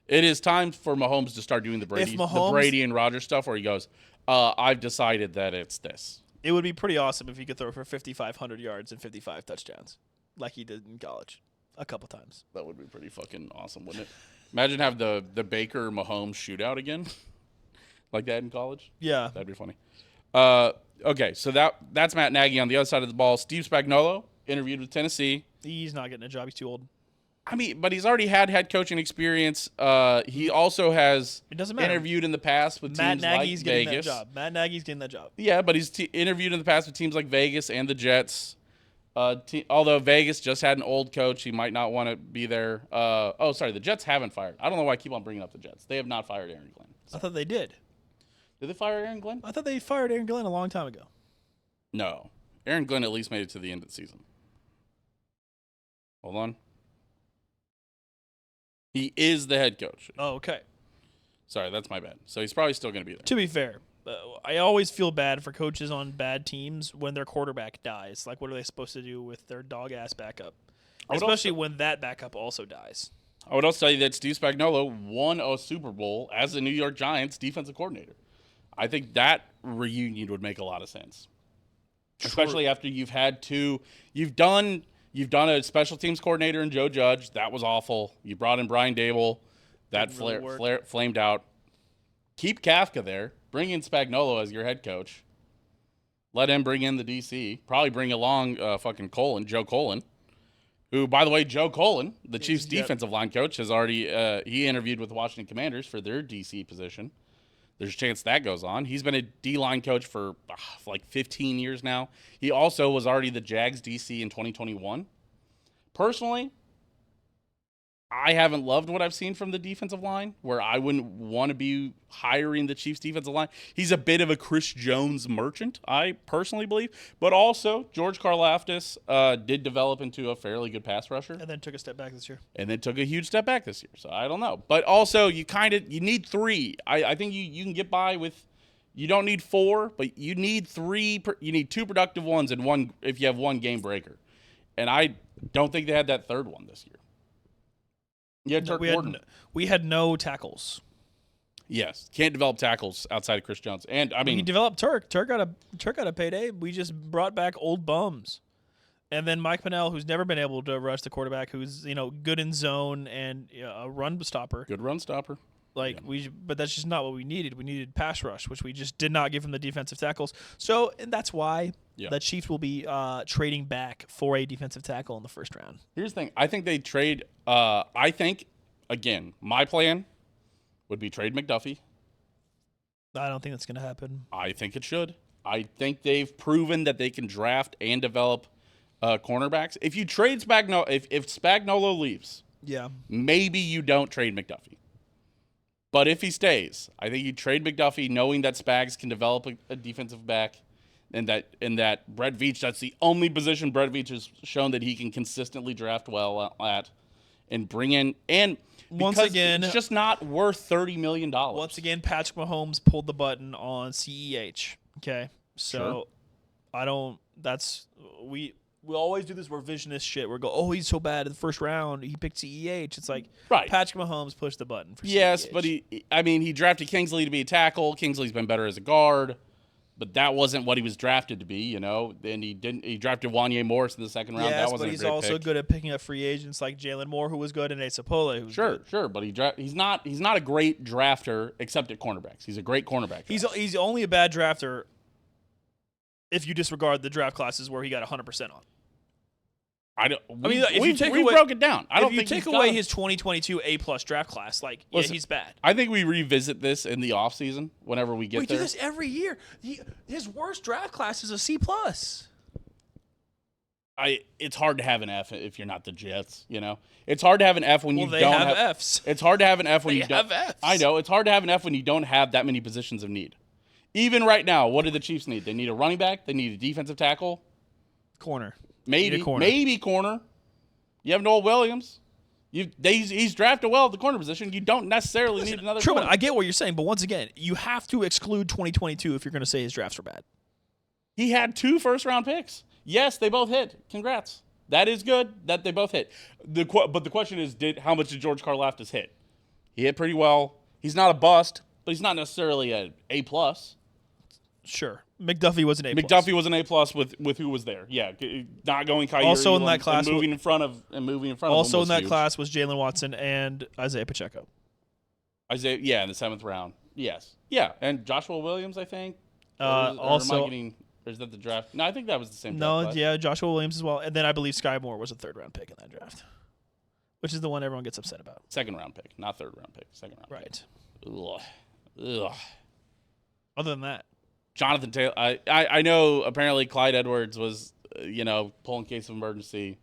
It is time for Mahomes to start doing the Brady and Rodgers stuff where he goes, I've decided that it's this. It would be pretty awesome if he could throw for 5,500 yards and 55 touchdowns, like he did in college a couple times. That would be pretty fucking awesome, wouldn't it? Imagine have the Baker Mahomes shootout again, like that in college. Yeah, that'd be funny. Okay, so that's Matt Nagy on the other side of the ball. Steve Spagnuolo interviewed with Tennessee. He's not getting a job. He's too old. I mean, but he's already had head coaching experience. He also has interviewed in the past with teams like Vegas. Matt Nagy's getting that job. Yeah, but he's interviewed in the past with teams like Vegas and the Jets. Although Vegas just had an old coach, he might not want to be there. The Jets haven't fired. I don't know why I keep on bringing up the Jets. They have not fired Aaron Glenn. I thought they did. Did they fire Aaron Glenn? I thought they fired Aaron Glenn a long time ago. No. Aaron Glenn at least made it to the end of the season. Hold on. He is the head coach. Oh, okay. Sorry, that's my bad. So he's probably still going to be there. To be fair, I always feel bad for coaches on bad teams when their quarterback dies. Like, what are they supposed to do with their dog-ass backup? Especially when that backup also dies. I would also tell you that Steve Spagnuolo won a Super Bowl as the New York Giants defensive coordinator. I think that reunion would make a lot of sense. True. Especially after you've done a special teams coordinator in Joe Judge. That was awful. You brought in Brian Dable. That flamed out. Keep Kafka there. Bring in Spagnuolo as your head coach. Let him bring in the DC. Probably bring along fucking Joe Colin. Who, by the way, Joe Colin, the Chiefs defensive line coach, has already he interviewed with the Washington Commanders for their DC position. There's a chance that goes on. He's been a D-line coach for like 15 years now. He also was already the Jags DC in 2021. Personally, I haven't loved what I've seen from the defensive line, where I wouldn't want to be hiring the Chiefs defensive line. He's a bit of a Chris Jones merchant, I personally believe. But also, George Karlaftis did develop into a fairly good pass rusher. And then took a step back this year. And then took a huge step back this year. So I don't know. But also, you need 3. I think you can get by with, you don't need 4, but you need 3. You need 2 productive ones and 1 if you have 1 game breaker. And I don't think they had that 3rd one this year. Yeah, we had no tackles. Yes, can't develop tackles outside of Chris Jones, and I mean he developed Turk. Turk got a payday. We just brought back old bums, and then Mike Pennell, who's never been able to rush the quarterback, who's good in zone and a run stopper. Good run stopper. But that's just not what we needed. We needed pass rush, which we just did not give him the defensive tackles. So, and that's why the Chiefs will be trading back for a defensive tackle in the 1st round. Here's the thing. I think they trade. I think, again, my plan would be trade McDuffie. I don't think that's going to happen. I think it should. I think they've proven that they can draft and develop cornerbacks. If you trade Spagnuolo, if Spagnuolo leaves, maybe you don't trade McDuffie. But if he stays, I think you trade McDuffie knowing that Spags can develop a defensive back, and that Brett Veach, that's the only position Brett Veach has shown that he can consistently draft well at, and bring in, and Once because again, it's just not worth $30 million. once again, Patrick Mahomes pulled the button on CEH. Okay, so Sure. I don't. That's we always do this revisionist shit. We go, oh, he's so bad in the first round. He picked CEH. It's like Right. Patrick Mahomes pushed the button for Yes, CEH. but he drafted Kingsley to be a tackle. Kingsley's been better as a guard, but that wasn't what he was drafted to be, you know. And he drafted Wanye Morris in the second round. Yes, that wasn't but he's a great also pick. good at picking up free agents like Jalen Moore, who was good, and Nate Sapole, who's good. Sure, but he's not a great drafter except at cornerbacks. He's a great cornerback. He's only a bad drafter if you disregard the draft classes where he got 100% on. If you take we away- broke it down. I don't if you think take he's away got his 2022 A+ draft class, like, yeah, Listen, he's bad. I think we revisit this in the offseason whenever we get We there. do this every year. His worst draft class is a C+. It's hard to have an F if you're not the Jets, you know. It's hard to have an F when you Well, they don't have have Fs. It's hard to have an F when They you don't have Fs. I know, it's hard to have an F when you don't have that many positions of need. Even right now, what do the Chiefs need? They need a running back, they need a defensive tackle, Corner. maybe Need a corner. maybe corner. You have Noel Williams. He's drafted well at the corner position. You don't necessarily need another Truman, corner. I get what you're saying, but once again, you have to exclude 2022 if you're going to say his drafts were bad. He had 2 first-round picks. Yes, they both hit. Congrats. That is good that they both hit. But the question is, how much did George Karlaftis hit? He hit pretty well. He's not a bust, but he's not necessarily an A+. Sure. McDuffie was an A+. McDuffie was an A+ with who was there. Yeah, not going Kyrie. Also in Elam that class and moving in front of Also him in that huge. class was Jalen Watson and Isaiah Pacheco. Isaiah, yeah, in the 7th round. Yes. Yeah, and Joshua Williams, I think. Or is that the draft? No, I think that was the same draft No, class. yeah, Joshua Williams as well. And then I believe Sky Moore was a 3rd-round pick in that draft, which is the one everyone gets upset about. 2nd-round pick, not 3rd-round pick. 2nd-round Right. pick. Ugh. Other than that, Jonathan Taylor. I know apparently Clyde Edwards was, pulling case of emergency,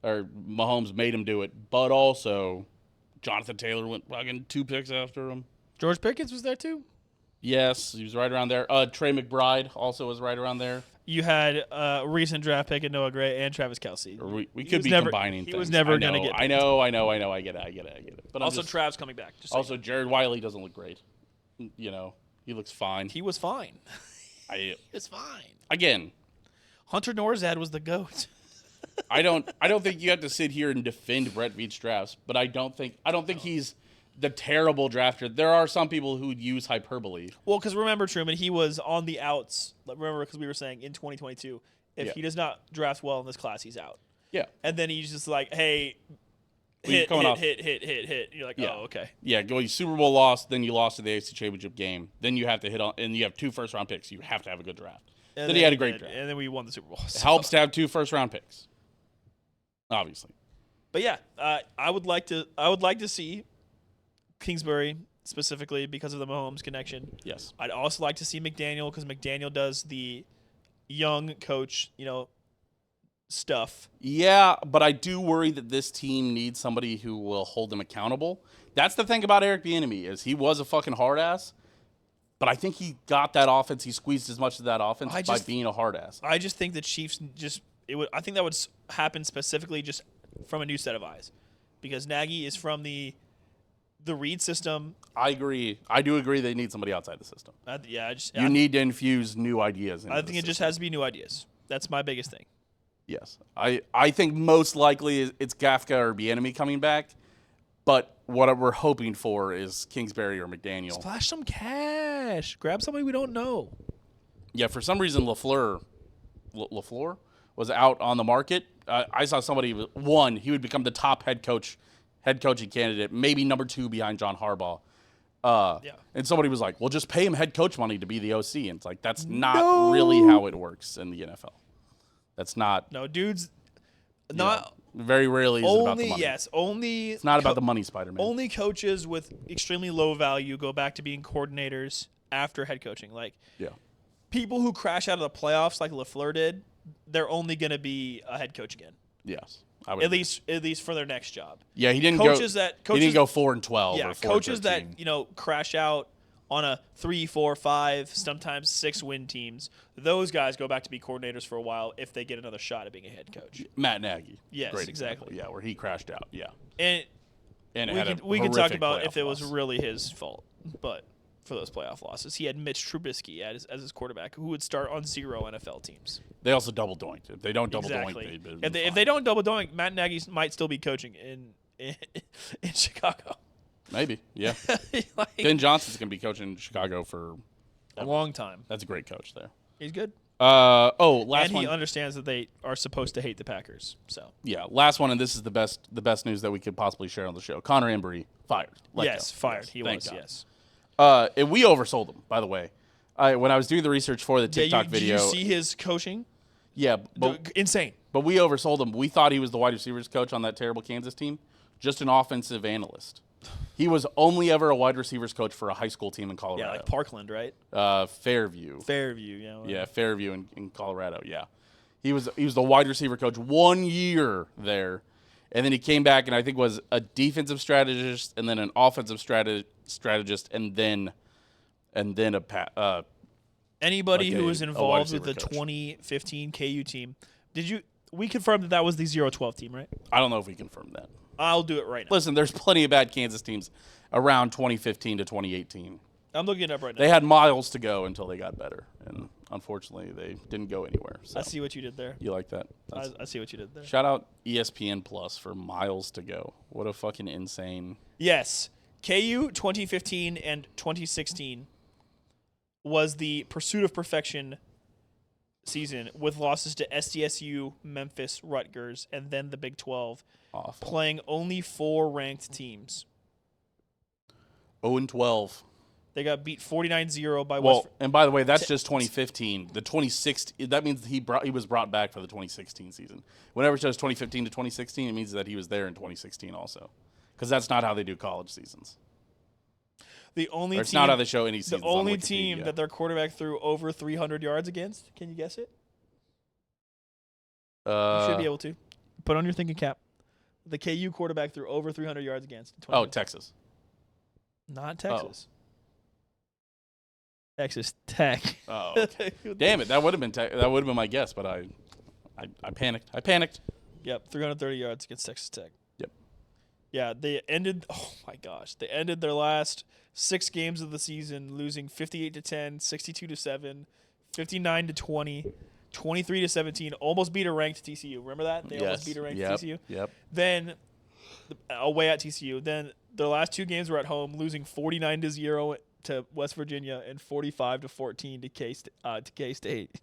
or Mahomes made him do it, but also Jonathan Taylor went fucking 2 picks after him. George Pickens was there too. Yes, he was right around there. Trey McBride also was right around there. You had a recent draft pick in Noah Gray and Travis Kelce. Or we He could was be never- combining he things. was never I gonna know, get I know. I get it. But Also, Trav's coming back. Just also Jared Wiley doesn't look great. He looks fine. he was fine. I It's fine. again, Hunter Norzad was the GOAT. I don't think you have to sit here and defend Brett Veach drafts, but I don't think he's the terrible drafter. There are some people who use hyperbole. Well, because remember, Truman, he was on the outs. Remember, because we were saying in 2022, if Yeah. he does not draft well in this class, he's out. Yeah. And then he's just like, hey, Well, you're coming off- hit. You're like, Yeah. oh, okay. Yeah, going Super Bowl loss, then you lost to the AFC Championship game. Then you have to hit on, and you have 2 first-round picks. You have to have a good draft. And Then he had a great draft. And then we won the Super Bowl. It so. helps to have 2 first-round picks. Obviously. But yeah, I would like to see Kingsbury specifically because of the Mahomes connection. Yes. I'd also like to see McDaniel because McDaniel does the young coach, stuff. Yeah, but I do worry that this team needs somebody who will hold them accountable. That's the thing about Eric Bieniemy is he was a fucking hard ass, but I think he got that offense. He squeezed as much of that offense by being a hard ass. I just think the Chiefs I think that would happen specifically just from a new set of eyes, because Nagy is from the Reed system. I agree. I do agree they need somebody outside the system. You need to infuse new ideas. I think it just has to be new ideas. That's my biggest thing. Yes. I think most likely it's Gafka or Bieniemy coming back, but what we're hoping for is Kingsbury or McDaniel. Splash some cash. Grab somebody we don't know. Yeah, for some reason LaFleur was out on the market. I saw somebody he would become the top head coaching candidate, maybe number 2 behind John Harbaugh. And somebody was like, "Well, just pay him head coach money to be the OC." And it's like that's not really how it works in the NFL. That's not. No, dudes. Not very rarely is it about the money. Only. It's not about the money, Spider-Man. Only coaches with extremely low value go back to being coordinators after head coaching. Like, people who crash out of the playoffs like LaFleur did, they're only going to be a head coach again. Yes. would At agree. least for their next job. Yeah, he didn't Coaches go. that He didn't go 4-12. Yeah, or 4-13. coaches that crash out on a 3, 4, 5, sometimes 6-win teams. Those guys go back to be coordinators for a while if they get another shot at being a head coach. Matt Nagy. Yes, Great exactly. example. Yeah, where he crashed out. Yeah, And we can talk about if it was really his fault, but for those playoff losses, he had Mitch Trubisky as his quarterback, who would start on 0 NFL teams. They also double doinked. If they don't double Exactly. doink, If they don't double doink, Matt Nagy might still be coaching in Chicago. Maybe. Yeah. Like, Ben Johnson's gonna be coaching in Chicago for a long time. That's a great coach there. He's good. Last and one. he understands that they are supposed to hate the Packers. So Yeah, last one, and this is the best news that we could possibly share on the show. Connor Embry fired. Let yes, go. fired. Yes, He thank was. God. Yes. And we oversold him, by the way. When I was doing the research for the TikTok video, Did you see his coaching? yeah, but Insane. we oversold him. We thought he was the wide receivers coach on that terrible Kansas team, just an offensive analyst. He was only ever a wide receivers coach for a high school team in Colorado. Yeah, like Parkland, right? Fairview. Fairview, yeah. Yeah, Fairview in Colorado. Yeah, he was the wide receiver coach 1 year there, and then he came back and I think was a defensive strategist and then an offensive strategist and then Anybody like who was a wide involved with the receiver coach. 2015 KU team, we confirmed that was the 0-12 team, right? I don't know if we confirmed that. I'll do it right now. Listen, there's plenty of bad Kansas teams around 2015 to 2018. I'm looking it up right now. They had miles to go until they got better, and unfortunately, they didn't go anywhere. So. I see what you did there. You like that? I see what you did there. Shout out ESPN Plus for miles to go. What a fucking insane. Yes. KU 2015 and 2016 was the pursuit of perfection season with losses to SDSU, Memphis, Rutgers, and then the Big 12, Awful. playing only 4 ranked teams. 0-12. They got beat 49-0 by Well, West. and by the way, that's just 2015. The 2016, that means he was brought back for the 2016 season. Whenever it says 2015 to 2016, it means that he was there in 2016 also. Because that's not how they do college seasons. The only Or it's team, not how they show any seasons. the only on team Wikipedia. that their quarterback threw over 300 yards against. Can you guess it? You should be able to. Put on your thinking cap. The KU quarterback threw over 300 yards against. Texas. Not Texas. Texas Tech. Oh, okay. Damn it! That would have been my guess, but I panicked. I panicked. Yep, 330 yards against Texas Tech. Yep. Yeah, they ended. Oh my gosh, they ended their last 6 games of the season losing 58-10, 62-7, 59-20, 23-17. Almost beat a ranked TCU. Remember that? They almost beat a ranked TCU. Yep. Then away at TCU. Then their last 2 games were at home, losing 49-0 to West Virginia and 45-14 to K-State.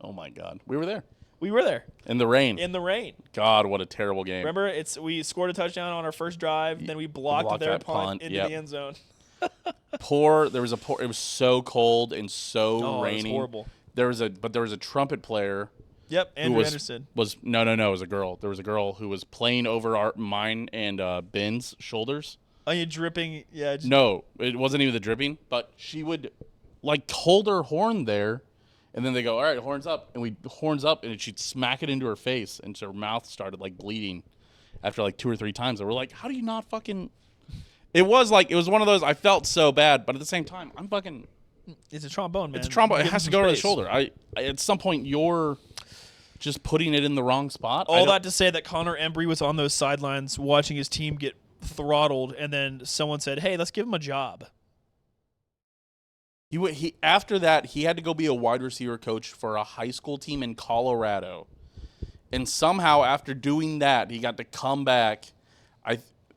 Oh my God, we were there We were there in the rain. in the rain. God, what a terrible game. Remember, we scored a touchdown on our first drive, then we blocked their that punt punt, into yep. the end zone. It was so cold and so It was raining. horrible. There was a trumpet player. Yep, who Andrew was, Anderson. No, it was a girl. There was a girl who was playing over mine and Ben's shoulders. Are you dripping? Yeah. No, it wasn't even the dripping, but she would like hold her horn there, and then they go, all right, horns up, and horns up, and she'd smack it into her face, and her mouth started like bleeding after like 2 or 3 times. And we're like, how do you not fucking? It was one of those. I felt so bad, but at the same time, I'm fucking. It's a trombone, man. It's a trombone. It Give has him to some go to the space. shoulder. I at some point you're just putting it in the wrong spot. All that to say that Connor Embry was on those sidelines watching his team get throttled, and then someone said, "Hey, let's give him a job." He after that he had to go be a wide receiver coach for a high school team in Colorado, and somehow after doing that he got to come back.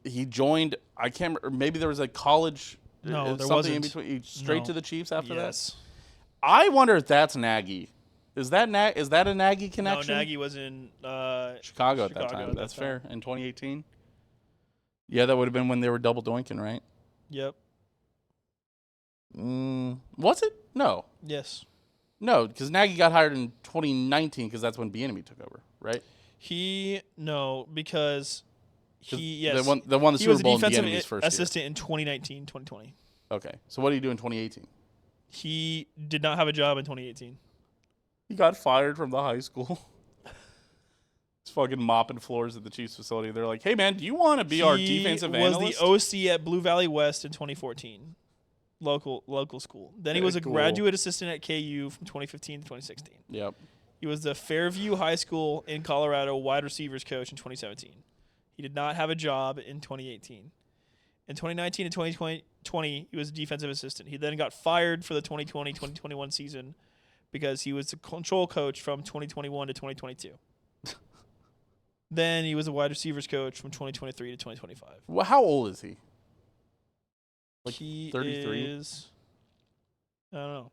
He joined. I can't remember. Maybe there was a college. No, there something wasn't. in between. Straight No. to the Chiefs after Yes. that. I wonder if that's Nagy. Is that a Nagy connection? No, Nagy was in Chicago at that Chicago time. at that That's time. fair. In 2018. Yeah, that would have been when they were double doinking, right? Yep. Was it? No. Yes. No, because Nagy got hired in 2019 because that's when Bieniemy took over, right? Because he They won the he Super was a Bowl in defensive Bieniemy's first assistant in 2019, 2020. year. Okay, so what did he do in 2018? He did not have a job in 2018. He got fired from the high school. He's fucking mopping floors at the Chiefs facility. They're like, hey, man, do you want to be our defensive analyst? He was the OC at Blue Valley West in 2014. Local school. Then he was a graduate assistant at KU from 2015 to 2016. Yep. He was the Fairview High School in Colorado wide receivers coach in 2017. He did not have a job in 2018. In 2019 and 2020, he was a defensive assistant. He then got fired for the 2020-2021 season because he was the control coach from 2021 to 2022. Then he was a wide receivers coach from 2023 to 2025. Well, how old is he? Like he 33? is, I don't know.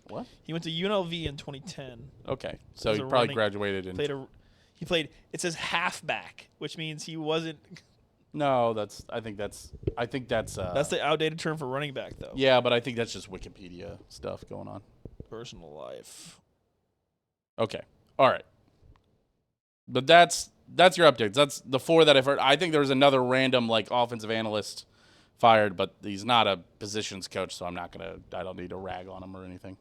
What? He went to UNLV in 2010. Okay, so he probably graduated in. He played. It says halfback, which means he wasn't. No, I think that's. That's the outdated term for running back, though. Yeah, but I think that's just Wikipedia stuff going on. Personal life. Okay, all right. But that's your updates. That's the 4 that I've heard. I think there was another random like offensive analyst fired, but he's not a positions coach, so I don't need to rag on him or anything.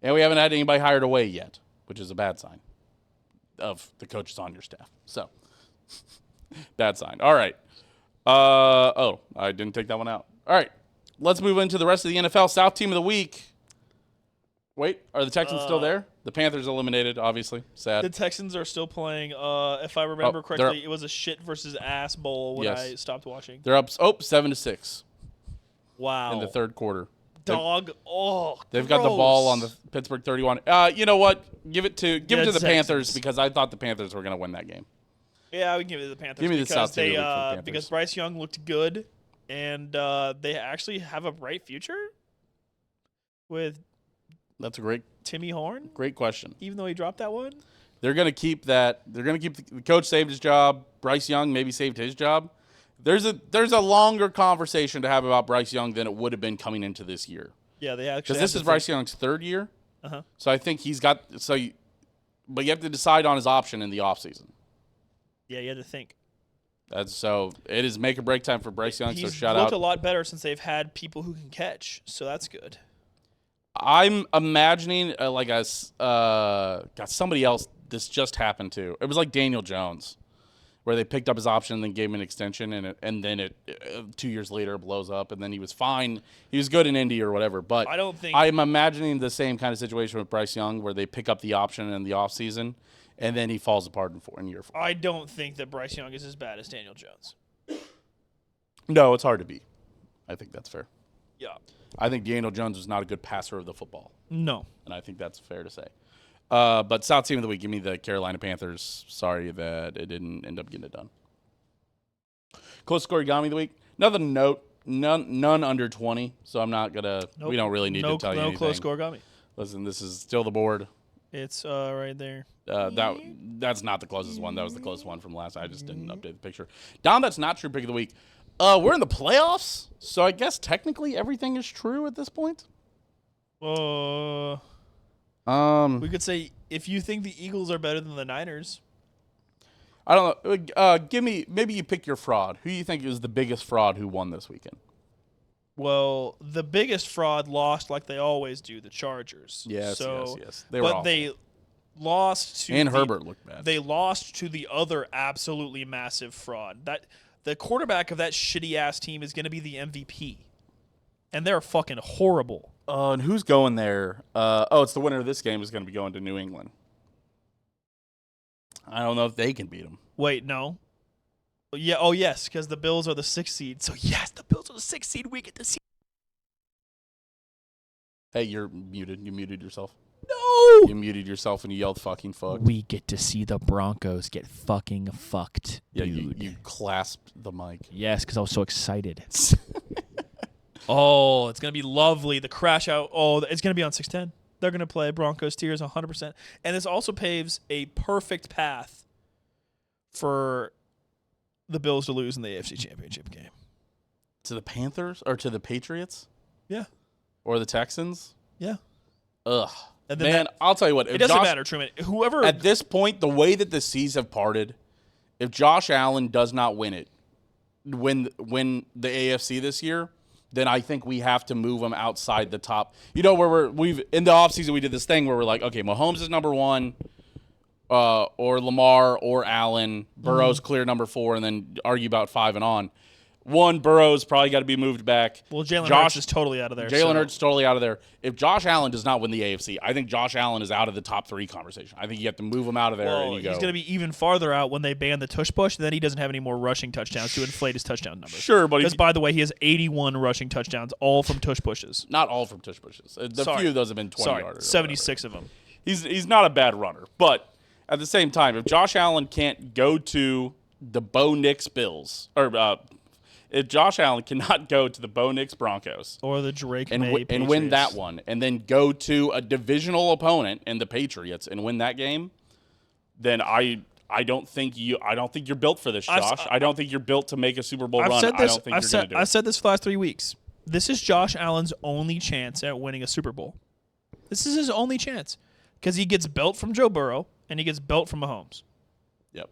And we haven't had anybody hired away yet, which is a bad sign of the coaches on your staff. So, bad sign. All right. I didn't take that one out. All right. Let's move into the rest of the NFL. South team of the week. Wait, are the Texans still there? The Panthers eliminated, obviously. Sad. The Texans are still playing. If I remember correctly, it was a shit versus ass bowl when I stopped watching. They're up 7-6. Wow. In the third quarter. They've got the ball on the Pittsburgh 31. You know what? Give it to the Panthers because I thought the Panthers were going to win that game. Yeah, I would give it to the Panthers. Give me the South team of the week for the Panthers. Because Bryce Young looked good, and they actually have a bright future with. That's a great Timmy Horn. Great question. Even though he dropped that one, they're going to keep that. They're going to keep the coach saved his job. Bryce Young maybe saved his job. There's a longer conversation to have about Bryce Young than it would have been coming into this year. Yeah, they actually. Because this is Bryce Young's third year. Uh-huh. So I think he's got. But you have to decide on his option in the offseason. Yeah, you have to think. It is make or break time for Bryce Young. He's so shout out. looked a lot better since they've had people who can catch. So that's good. I'm imagining got somebody else this just happened to. It was like Daniel Jones, where they picked up his option and then gave him an extension, and then 2 years later it blows up, and then he was fine. He was good in Indy or whatever. But I'm imagining the same kind of situation with Bryce Young, where they pick up the option in the offseason, and then he falls apart in year 4. I don't think that Bryce Young is as bad as Daniel Jones. No, it's hard to be. I think that's fair. Yeah. I think Daniel Jones was not a good passer of the football. No. And I think that's fair to say. But South team of the week, give me the Carolina Panthers. Sorry that it didn't end up getting it done. Close Scorigami of the week. Another note, none under 20, so I'm not going to we don't really need to tell you anything. No close Scorigami. Listen, this is still the board. It's right there. That's not the closest one. That was the closest one from last. I just didn't update the picture. Dahm, that's not true pick of the week. We're in the playoffs, so I guess technically everything is true at this point. We could say if you think the Eagles are better than the Niners. I don't know. Maybe you pick your fraud. Who do you think is the biggest fraud who won this weekend? Well, the biggest fraud lost like they always do, the Chargers. Yes. They lost to Herbert looked bad. They lost to the other absolutely massive fraud. That the quarterback of that shitty ass team is going to be the MVP. And they're fucking horrible. And who's going there? It's the winner of this game is going to be going to New England. I don't know if they can beat them. Wait, no. Yeah. Oh, yes, because the Bills are the 6th seed. So, yes, the Bills are the 6th seed. We get to see. Hey, you're muted. You muted yourself. No! You muted yourself and you yelled fucking fuck. We get to see the Broncos get fucking fucked, yeah, dude. You clasped the mic. Yes, because I was so excited. Oh, it's going to be lovely. The crash out. Oh, it's going to be on 610. They're going to play Broncos Steelers 100%. And this also paves a perfect path for the Bills to lose in the AFC Championship game. To the Panthers? Or to the Patriots? Yeah. Or the Texans? Yeah. Ugh. And then man, I'll tell you what. It doesn't matter, Truman. Whoever at this point, the way that the seas have parted, if Josh Allen does not win the AFC this year, then I think we have to move him outside the top. You know, where we've in the offseason we did this thing where we're like, okay, Mahomes is number 1, or Lamar or Allen. Burrow's Mm-hmm. clear number 4, and then argue about 5 and on. One, Burrow's probably got to be moved back. Well, Jalen Hurts is totally out of there. Jalen Hurts is totally out of there. If Josh Allen does not win the AFC, I think Josh Allen is out of the top 3 conversation. I think you have to move him out of there. Well, and you go. he's going to be even farther out when they ban the tush push. Then he doesn't have any more rushing touchdowns to inflate his touchdown numbers. Sure, but because by the way, he has 81 rushing touchdowns, all from tush pushes. Not all from tush pushes. Few of those have been 20 yarders. 76 of them. He's not a bad runner, but at the same time, if Josh Allen can't go to the Bo Nix Bills, or if Josh Allen cannot go to the Bo Nix Broncos or the Drake and May and win that one, and then go to a divisional opponent in the Patriots and win that game, then I don't think you're built for this, Josh. I don't think you're built to make a Super Bowl run. I don't think you're going to do it. I've said this for the last 3 weeks. This is Josh Allen's only chance at winning a Super Bowl. This is his only chance because he gets built from Joe Burrow and he gets built from Mahomes. Yep.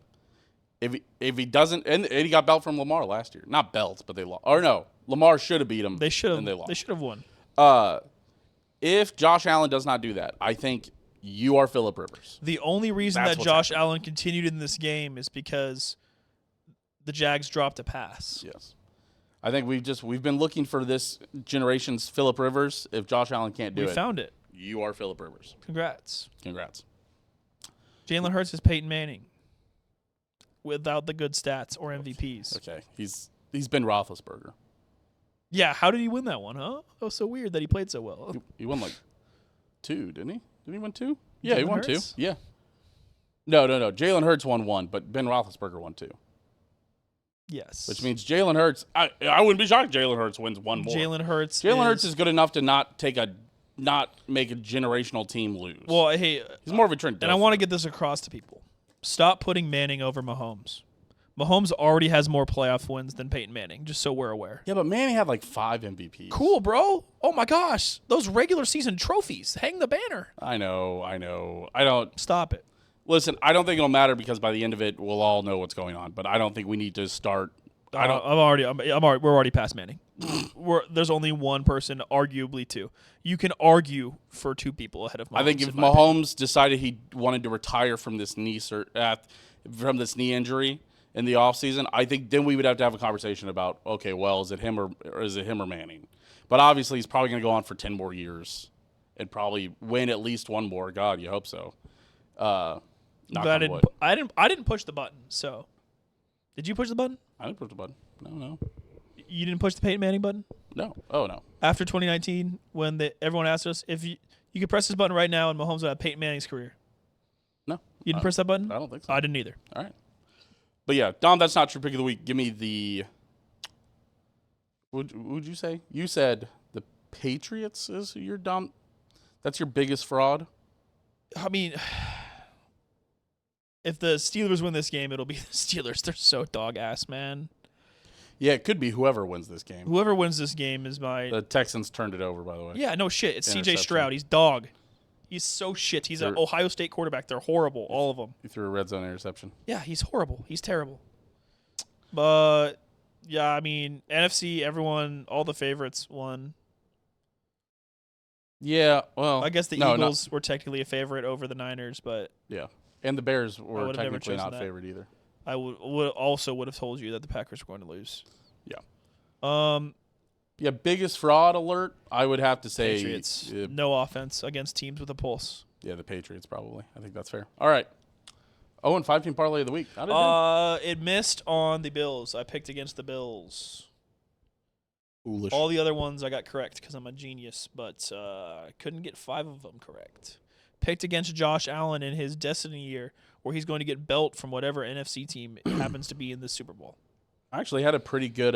If he doesn't, and he got belt from Lamar last year. Not belt, but they lost. Or no, Lamar should have beat him. They should have. And they lost. They should have won. If Josh Allen does not do that, I think you are Phillip Rivers. The only reason that Josh Allen continued in this game is because the Jags dropped a pass. Yes. I think we've been looking for this generation's Phillip Rivers. If Josh Allen can't do it, we found it. You are Phillip Rivers. Congrats. Jalen Hurts is Peyton Manning without the good stats or MVPs. Okay. He's been Roethlisberger. Yeah, how did he win that one, huh? That was so weird that he played so well. He won like 2, didn't he? Did he win 2? Yeah, he won Hurts? 2. Yeah. No. Jalen Hurts won 1, but Ben Roethlisberger won 2. Yes. Which means Jalen Hurts, I wouldn't be shocked if Jalen Hurts wins 1 more. Jalen Hurts is good enough to not make a generational team lose. Well, hey, he's more of a Trent Dilfer. And I want to get this across to people. Stop putting Manning over Mahomes. Mahomes already has more playoff wins than Peyton Manning, just so we're aware. Yeah, but Manning had like 5 MVPs. Cool, bro. Oh my gosh. Those regular season trophies. Hang the banner. I know. I don't. Stop it. Listen, I don't think it'll matter because by the end of it, we'll all know what's going on. But I don't think we need to start. We're already past Manning. There's only one person, arguably 2. You can argue for 2 people ahead of Mahomes. I think if Mahomes decided he wanted to retire from this knee injury in the offseason, I think then we would have to have a conversation about, okay, well, is it him or Manning? But obviously, he's probably going to go on for 10 more years and probably win at least 1 more. God, you hope so. I didn't push the button. So, did you push the button? I didn't push the button. No. You didn't push the Peyton Manning button? No. Oh no. After 2019, when everyone asked us if you could press this button right now and Mahomes would have Peyton Manning's career. No. You didn't press that button? I don't think so. I didn't either. All right. But yeah, Dom, that's not your pick of the week. Give me the. Would you say? You said the Patriots is your Dom. That's your biggest fraud. I mean, if the Steelers win this game, it'll be the Steelers. They're so dog ass, man. Yeah, it could be whoever wins this game. Whoever wins this game is my. The Texans turned it over, by the way. Yeah, no shit. It's C.J. Stroud. He's dog. He's so shit. He's an Ohio State quarterback. They're horrible, all of them. He threw a red zone interception. Yeah, he's horrible. He's terrible. But yeah, I mean, NFC, everyone, all the favorites won. Yeah, well, I guess the Eagles were technically a favorite over the Niners, but yeah, and the Bears were technically not favored either. I would have told you that the Packers were going to lose. Yeah. Yeah, biggest fraud alert, I would have to say Patriots. No offense against teams with a pulse. Yeah, the Patriots probably. I think that's fair. All right. Owen, 5-team parlay of the week. How did it do? It missed on the Bills. I picked against the Bills. Foolish. All the other ones I got correct because I'm a genius, but I couldn't get 5 of them correct. Picked against Josh Allen in his destiny year where he's going to get belt from whatever NFC team happens to be in the Super Bowl. I actually had a pretty good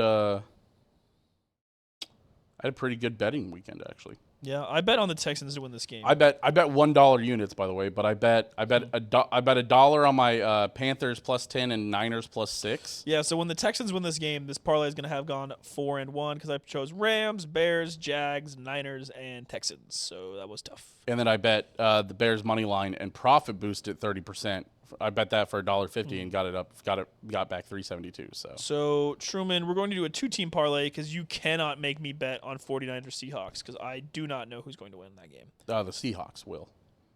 betting weekend actually. Yeah, I bet on the Texans to win this game. I bet $1 units, by the way, but I bet $1 on my Panthers +10 and Niners +6. Yeah, so when the Texans win this game, this parlay is going to have gone 4-1 because I chose Rams, Bears, Jags, Niners, and Texans. So that was tough. And then I bet the Bears money line and profit boosted 30%. I bet that for $1.50 and got back $3.72. So Truman, we're going to do a 2-team parlay because you cannot make me bet on 49ers Seahawks because I do not know who's going to win that game. The Seahawks will.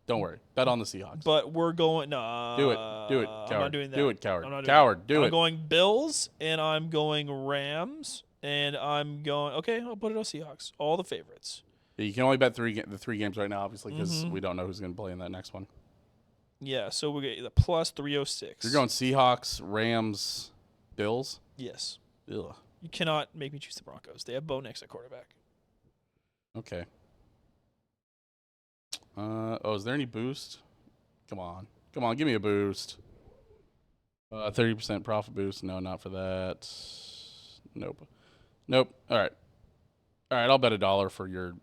Don't worry. Bet on the Seahawks. But we're going. No, Do it. Do it, coward. I'm not doing that. Do it, coward. I'm not doing Coward, that. do it. I'm going Bills, and I'm going Rams, and I'm going. Okay, I'll put it on Seahawks. All the favorites. You can only bet the 3 games right now, obviously, because we don't know who's going to play in that next one. Yeah, so we get the plus 306. You're going Seahawks, Rams, Bills? Yes. Ugh. You cannot make me choose the Broncos. They have Bo Nix at quarterback. Okay. Is there any boost? Come on. Come on, give me a boost. 30% profit boost. No, not for that. Nope. All right. I'll bet $1 for your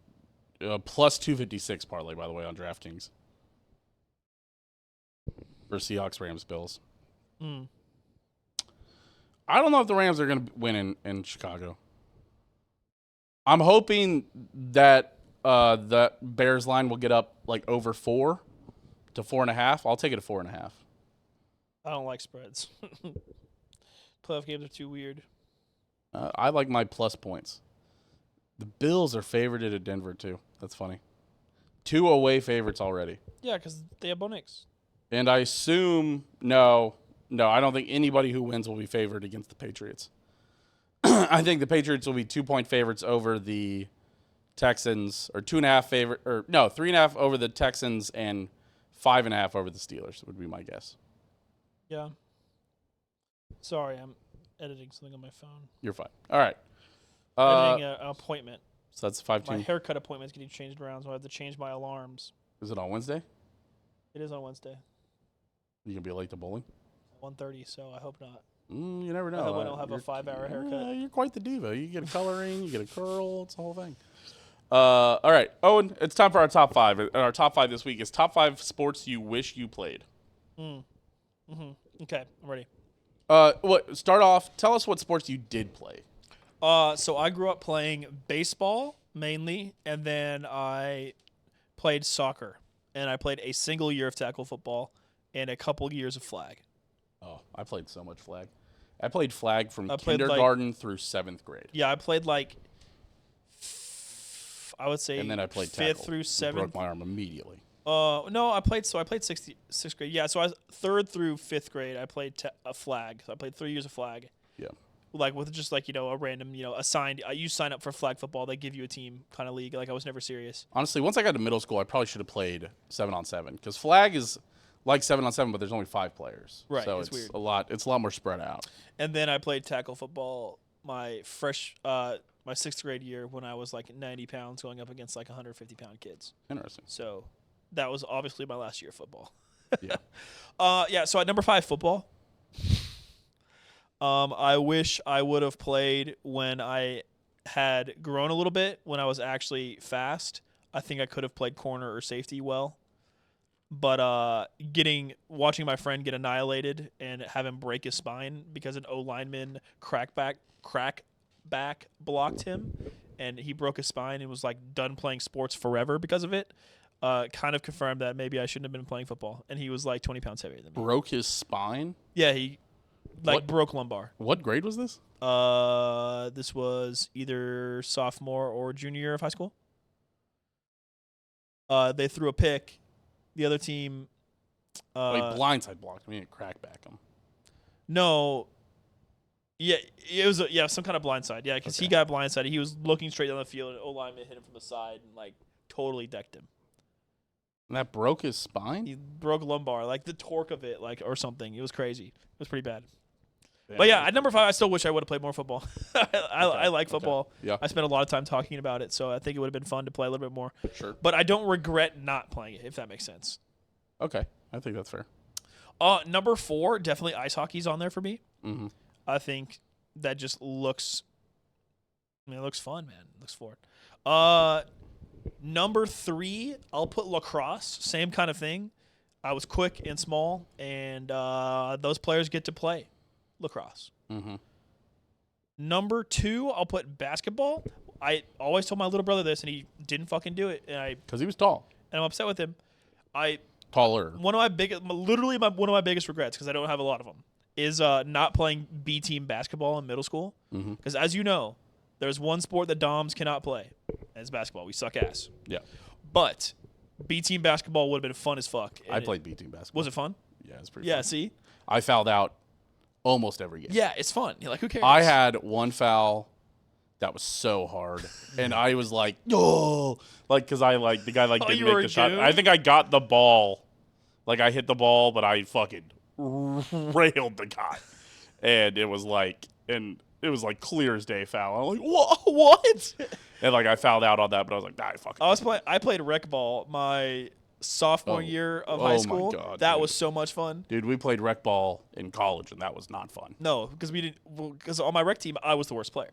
plus 256 parlay, by the way, on DraftKings. For Seahawks, Rams, Bills. I don't know if the Rams are going to win in Chicago. I'm hoping that the Bears line will get up like over 4 to 4.5. I'll take it at 4.5. I don't like spreads. Playoff games are too weird. I like my plus points. The Bills are favorited at Denver too. That's funny. 2 away favorites already. Yeah, because they have Bo Nix. And I assume no, I don't think anybody who wins will be favored against the Patriots. I think the Patriots will be 2-point favorites over the Texans, or 2.5 favorite, or no, 3.5 over the Texans and 5.5 over the Steelers would be my guess. Yeah. Sorry, I'm editing something on my phone. You're fine. All right. Editing an appointment. So that's 5 My 2. haircut appointment is getting changed around, so I have to change my alarms. Is it on Wednesday? It is on Wednesday. You gonna be late to bowling? 1:30, so I hope not. You never know. I hope I don't have a 5-hour haircut. You're quite the diva. You get a coloring, you get a curl. It's the whole thing. All right, Owen, it's time for our top 5. And our top 5 this week is top 5 sports you wish you played. Okay, I'm ready. Start off. Tell us what sports you did play. So I grew up playing baseball mainly, and then I played soccer, and I played a single year of tackle football and a couple years of flag. Oh, I played so much flag. I played flag from I played, kindergarten through 7th grade. Yeah, I played I would say And then I played 5th tackle. through 7th. Broke my arm immediately. No, I played 6th grade. Yeah, so I was 3rd through 5th grade. I played a flag. So I played 3 years of flag. Yeah. Like with just like, a random, assigned. You sign up for flag football. They give you a team kind of league. Like I was never serious. Honestly, once I got to middle school, I probably should have played 7-on-7 because flag is like 7-on-7, but there's only 5 players. Right. So it's weird. It's a lot more spread out. And then I played tackle football my 6th grade year when I was like 90 pounds going up against like 150-pound kids. Interesting. So that was obviously my last year of football. Yeah. So at number 5, football. I wish I would have played when I had grown a little bit, when I was actually fast. I think I could have played corner or safety well. But watching my friend get annihilated and have him break his spine because an O-lineman crackback blocked him, and he broke his spine and was like done playing sports forever because of it, kind of confirmed that maybe I shouldn't have been playing football. And he was like 20 pounds heavier than me. Broke his spine? Yeah, he broke lumbar. What grade was this? This was either sophomore or junior year of high school. They threw a pick. The other team. Blindside blocked. I mean, crackback him. No. Yeah, it was some kind of blindside. Yeah, because he got blindsided. He was looking straight down the field, and O-lineman hit him from the side and like totally decked him. And that broke his spine? He broke lumbar, like the torque of it, like or something. It was crazy. It was pretty bad. Yeah, But yeah, at number 5, I still wish I would have played more football. I like football. Yeah. I spent a lot of time talking about it, so I think it would have been fun to play a little bit more. Sure. But I don't regret not playing it, if that makes sense. Okay. I think that's fair. Number 4, definitely ice hockey's on there for me. Mm-hmm. I think that just looks. It looks fun, man. It looks forward. Number 3, I'll put lacrosse. Same kind of thing. I was quick and small, and those players get to play lacrosse. Mm-hmm. Number 2, I'll put basketball. I always told my little brother this, and he didn't fucking do it, Because he was tall. And I'm upset with him. Taller. One of my biggest regrets, because I don't have a lot of them, is not playing B team basketball in middle school. Because as you know, there's one sport that Dahms cannot play, and it's basketball. We suck ass. Yeah. But B team basketball would have been fun as fuck. I played B team basketball. Was it fun? Yeah, it was pretty Yeah. fun. See. I fouled out almost every game. Yeah, it's fun. You're like, who cares? I had one foul that was so hard, and I was like, oh, like because I like the guy like didn't you make were the shot. goon? I think I got the ball, like I hit the ball, but I fucking railed the guy, and it was like clear as day foul. I'm like, what? And like I fouled out on that, but I was like, nah, fucking. I played rec ball my sophomore year of high school. My God, that dude. was so much fun. Dude, we played rec ball in college, and that was not fun. No, because because on my rec team I was the worst player.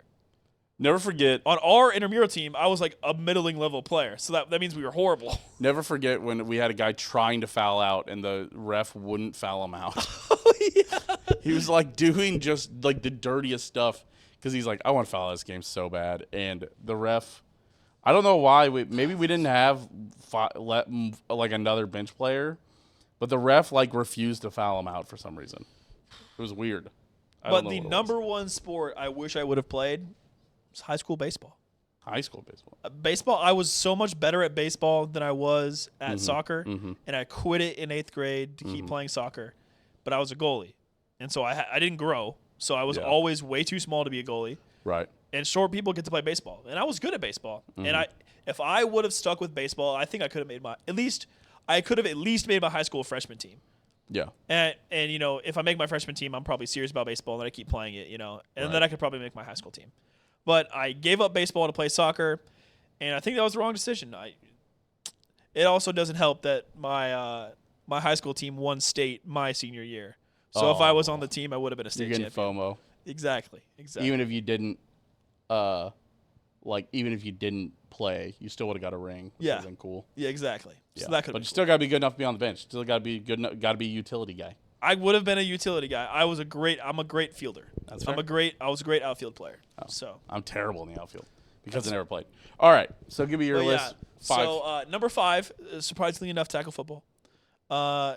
Never forget. On our intramural team, I was like a middling level player, so that means we were horrible. Never forget when we had a guy trying to foul out, and the ref wouldn't foul him out. Oh yeah. He was like doing just like the dirtiest stuff because he's like, I want to foul out this game so bad, and the ref. I don't know why. Maybe we didn't have like another bench player, but the ref like refused to foul him out for some reason. It was weird. But the number one sport I wish I would have played was high school baseball. High school baseball. Baseball, I was so much better at baseball than I was at soccer, and I quit it in 8th grade to keep playing soccer. But I was a goalie, and so I didn't grow, so I was always way too small to be a goalie. Right. And short people get to play baseball, and I was good at baseball. And if I would have stuck with baseball, I think I could have made at least made my high school freshman team. Yeah. And you know, if I make my freshman team, I'm probably serious about baseball, and then I keep playing it, you know, and then I could probably make my high school team. But I gave up baseball to play soccer, and I think that was the wrong decision. It also doesn't help that my my high school team won state my senior year. So if I was on the team, I would have been a state You're getting champion. FOMO. Exactly. Even if you didn't, even if you didn't play, you still would have got a ring. Which would have been cool. Yeah, exactly. Yeah. So that could. But you still got to be good enough to be on the bench. Still got to be good. Got to be a utility guy. I would have been a utility guy. I'm a great fielder. That's fair. I was a great outfield player. Oh. So I'm terrible in the outfield because I never played. All right, so give me your list. Yeah. 5. So number 5, surprisingly enough, tackle football.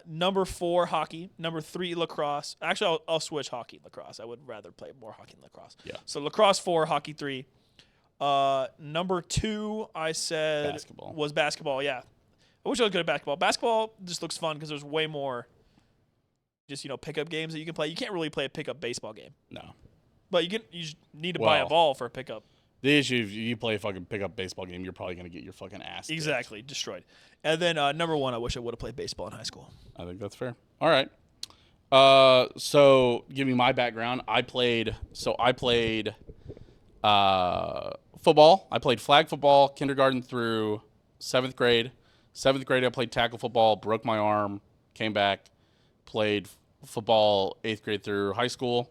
Number 4, hockey. Number 3, lacrosse. Actually, I'll switch hockey and lacrosse. I would rather play more hockey and lacrosse. Yeah. So lacrosse 4, hockey 3. Number 2, I said was basketball. Yeah, I wish I was good at basketball. Basketball just looks fun because there's way more. Just pickup games that you can play. You can't really play a pickup baseball game. No. But you just need to buy a ball for a pickup. The issue is if you play a fucking pickup baseball game, you're probably going to get your fucking ass kicked. Destroyed. And then number 1, I wish I would have played baseball in high school. I think that's fair. All right. So give me my background. I played football. I played flag football, kindergarten through 7th grade. 7th grade, I played tackle football, broke my arm, came back, played football 8th grade through high school.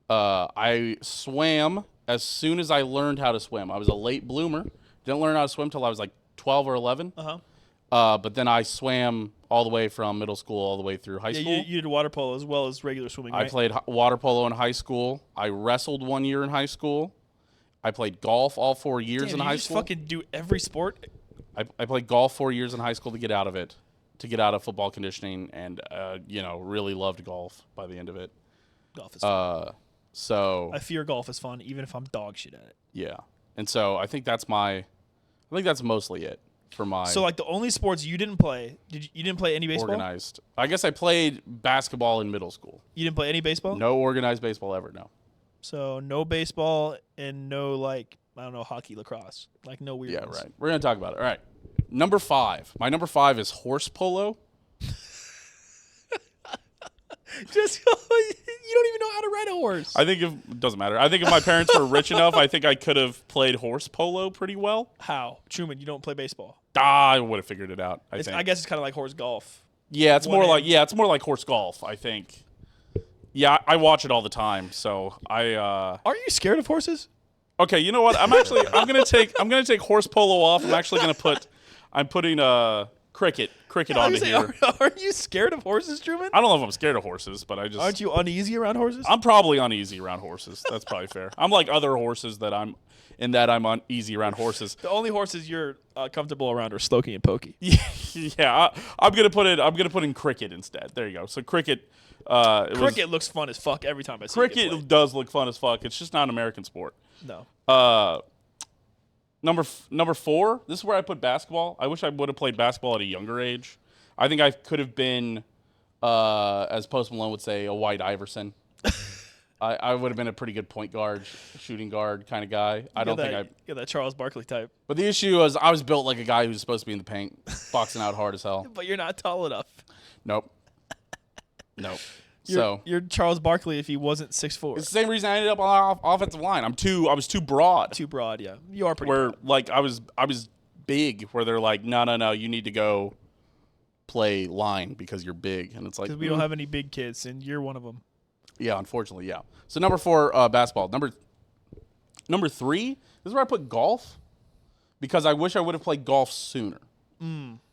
I swam as soon as I learned how to swim. I was a late bloomer. Didn't learn how to swim until I was like 12 or 11. But then I swam all the way from middle school all the way through high school. You did water polo as well as regular swimming, right? I played water polo in high school. I wrestled 1 year in high school. I played golf all 4 years in high school. You just fucking do every sport? I played golf 4 years in high school to get out of it, to get out of football conditioning, and really loved golf by the end of it. Golf is fun. So I fear golf is fun, even if I'm dog shit at it. Yeah, and so I think that's mostly it for my. So like the only sports you didn't play, you didn't play any baseball? Organized. I guess I played basketball in middle school. You didn't play any baseball? No organized baseball ever. No. So no baseball and no hockey, lacrosse, like no weird. Yeah, ones. right. We're gonna talk about it. All right. Number 5. My number 5 is horse polo. Just you don't even know how to ride a horse. It doesn't matter. I think if my parents were rich enough, I think I could have played horse polo pretty well. How? Truman, you don't play baseball. I would have figured it out. I guess it's kind of like horse golf. Yeah, it's more like horse golf, I think. Yeah, I watch it all the time, so Are you scared of horses? Okay, you know what? I'm gonna take horse polo off. I'm putting cricket onto here. Are you scared of horses, Truman? I don't know if I'm scared of horses, but aren't you uneasy around horses? I'm probably uneasy around horses. That's probably fair. I'm like other horses that I'm uneasy around horses. The only horses you're comfortable around are Slokey and Pokey. Yeah. I'm gonna put in cricket instead. There you go. So cricket. Cricket looks fun as fuck every time I see it. Cricket does look fun as fuck. It's just not an American sport. No. Number 4. This is where I put basketball. I wish I would have played basketball at a younger age. I think I could have been, as Post Malone would say, a White Iverson. I would have been a pretty good point guard, shooting guard kind of guy. You're that Charles Barkley type. But the issue was I was built like a guy who's supposed to be in the paint, boxing out hard as hell. But you're not tall enough. Nope. So You're Charles Barkley if he wasn't 6'4". it's the same reason I ended up on offensive line. I was too broad. Too broad, yeah. You are pretty Where broad. like I was big. Where they're like, no, you need to go play line because you're big, and it's like Because we don't have any big kids, and you're one of them. Yeah, unfortunately, yeah. So number 4, basketball. Number 3, this is where I put golf because I wish I would have played golf sooner.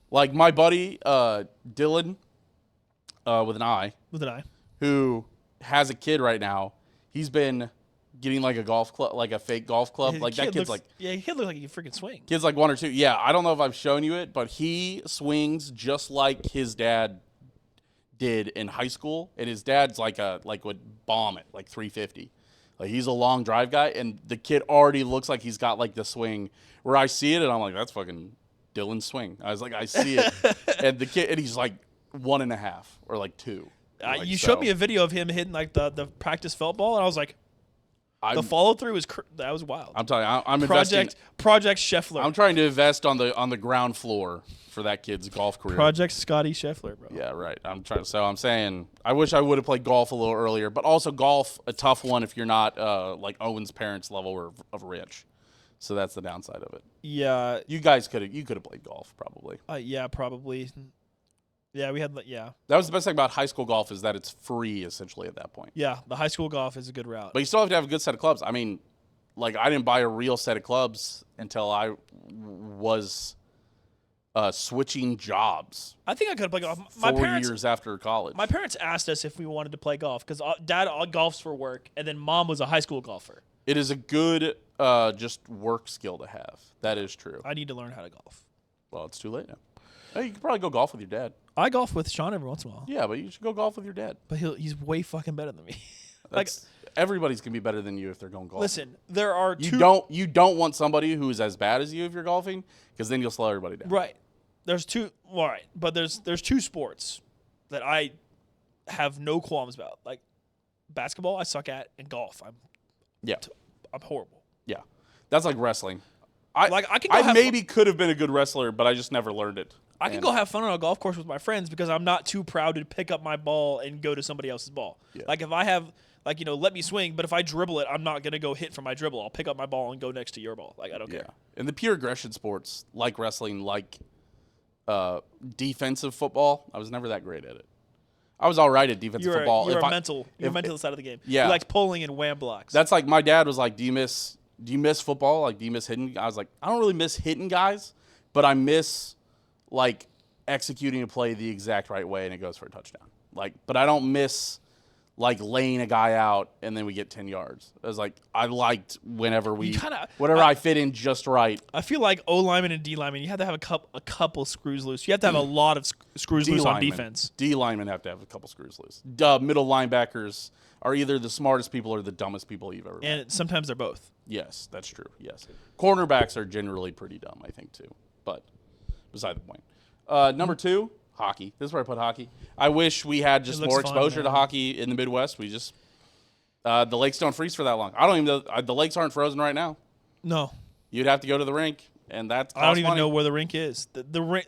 Like my buddy Dylan, with an I, who has a kid right now. He's been getting like a golf club, like a fake golf club. Like that kid's he kid looks like he can freaking swing. Kid's like 1 or 2. Yeah, I don't know if I've shown you it, but he swings just like his dad did in high school, and his dad's would bomb it like 350. Like he's a long drive guy, and the kid already looks like he's got like the swing. Where I see it, and I'm like, that's fucking Dylan's swing. I was like, I see it, and the kid, and he's like 1.5 or like 2. You showed me a video of him hitting like the practice felt ball, and I was like, the follow through that was wild. I'm telling you, I'm investing. Project Scheffler. I'm trying to invest on the ground floor for that kid's golf career. Project Scotty Scheffler, bro. Yeah, right. I'm saying I wish I would have played golf a little earlier, but also golf a tough one if you're not like Owen's parents' level of rich. So that's the downside of it. Yeah. You guys could have played golf probably. Yeah, probably. Yeah, we had That was the best thing about high school golf is that it's free essentially at that point. Yeah, the high school golf is a good route. But you still have to have a good set of clubs. I mean, like I didn't buy a real set of clubs until I was switching jobs. I think I could have played golf. 4 years after college. My parents asked us if we wanted to play golf because Dad golfs for work, and then Mom was a high school golfer. It is a good just work skill to have. That is true. I need to learn how to golf. Well, it's too late now. Hey, you could probably go golf with your dad. I golf with Sean every once in a while. Yeah, but you should go golf with your dad. But he's way fucking better than me. Everybody's gonna be better than you if they're going golfing. Listen, there are You don't want somebody who is as bad as you if you're golfing, because then you'll slow everybody down. Right. There's two. All right, but there's 2 sports that I have no qualms about. Like basketball, I suck at, and golf, I'm horrible. Yeah, that's like wrestling. I maybe could have been a good wrestler, but I just never learned it. I can go have fun on a golf course with my friends because I'm not too proud to pick up my ball and go to somebody else's ball. Yeah. Like if I have, let me swing, but if I dribble it, I'm not going to go hit for my dribble. I'll pick up my ball and go next to your ball. Like I don't care. And the pure aggression sports, like wrestling, like defensive football, I was never that great at it. I was all right at defensive football. You're mental side of the game. Yeah. You liked pulling and wham blocks. That's like my dad was like, do you miss football? Like, do you miss hitting? I was like, I don't really miss hitting guys, but I miss like executing a play the exact right way and it goes for a touchdown. Like, but I don't miss like laying a guy out and then we get 10 yards. It was like I liked whenever I fit in just right. I feel like O lineman and D lineman, you have to have a couple screws loose. You have to have a lot of screws loose on defense. D linemen have to have a couple screws loose. Middle linebackers are either the smartest people or the dumbest people you've ever met. And sometimes they're both. Yes, that's true. Yes. Cornerbacks are generally pretty dumb, I think, too. But beside the point. Number 2, hockey. This is where I put hockey. I wish we had just more exposure to hockey in the Midwest. We just the lakes don't freeze for that long. I don't even know the lakes aren't frozen right now. No. You'd have to go to the rink, and that's I don't even know where the rink is. The rink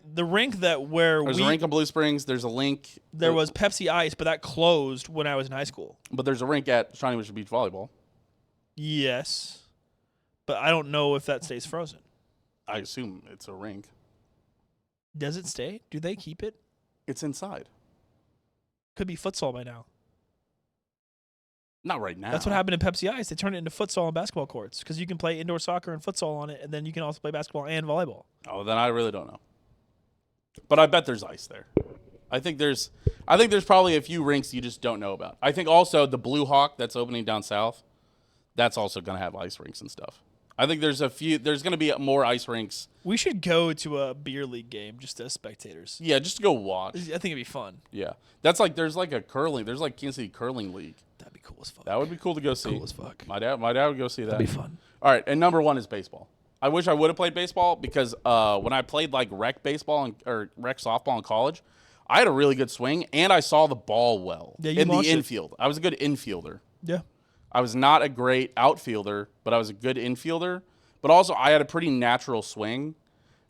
there's a rink in Blue Springs. There's a link. There was Pepsi Ice, but that closed when I was in high school. But there's a rink at Shawnee Mission Beach Volleyball. Yes, but I don't know if that stays frozen. I assume it's a rink. Does it stay? Do they keep it? It's inside. Could be futsal by now. Not right now. That's what happened in Pepsi Ice. They turned it into futsal and basketball courts because you can play indoor soccer and futsal on it, and then you can also play basketball and volleyball. Oh, then I really don't know. But I bet there's ice there. I think there's probably a few rinks you just don't know about. I think also the Blue Hawk that's opening down south, that's also going to have ice rinks and stuff. I think there's going to be more ice rinks. We should go to a beer league game just as spectators. Yeah, just to go watch. I think it'd be fun. Yeah. That's like, there's like Kansas City curling league. That'd be cool as fuck. That would be cool to go see. Cool as fuck. My dad would go see that. That'd be fun. All right, and number 1 is baseball. I wish I would have played baseball because when I played like rec baseball or rec softball in college, I had a really good swing and I saw the ball well Yeah, you in the launched it. infield. I was a good infielder. Yeah. I was not a great outfielder, but I was a good infielder. But also, I had a pretty natural swing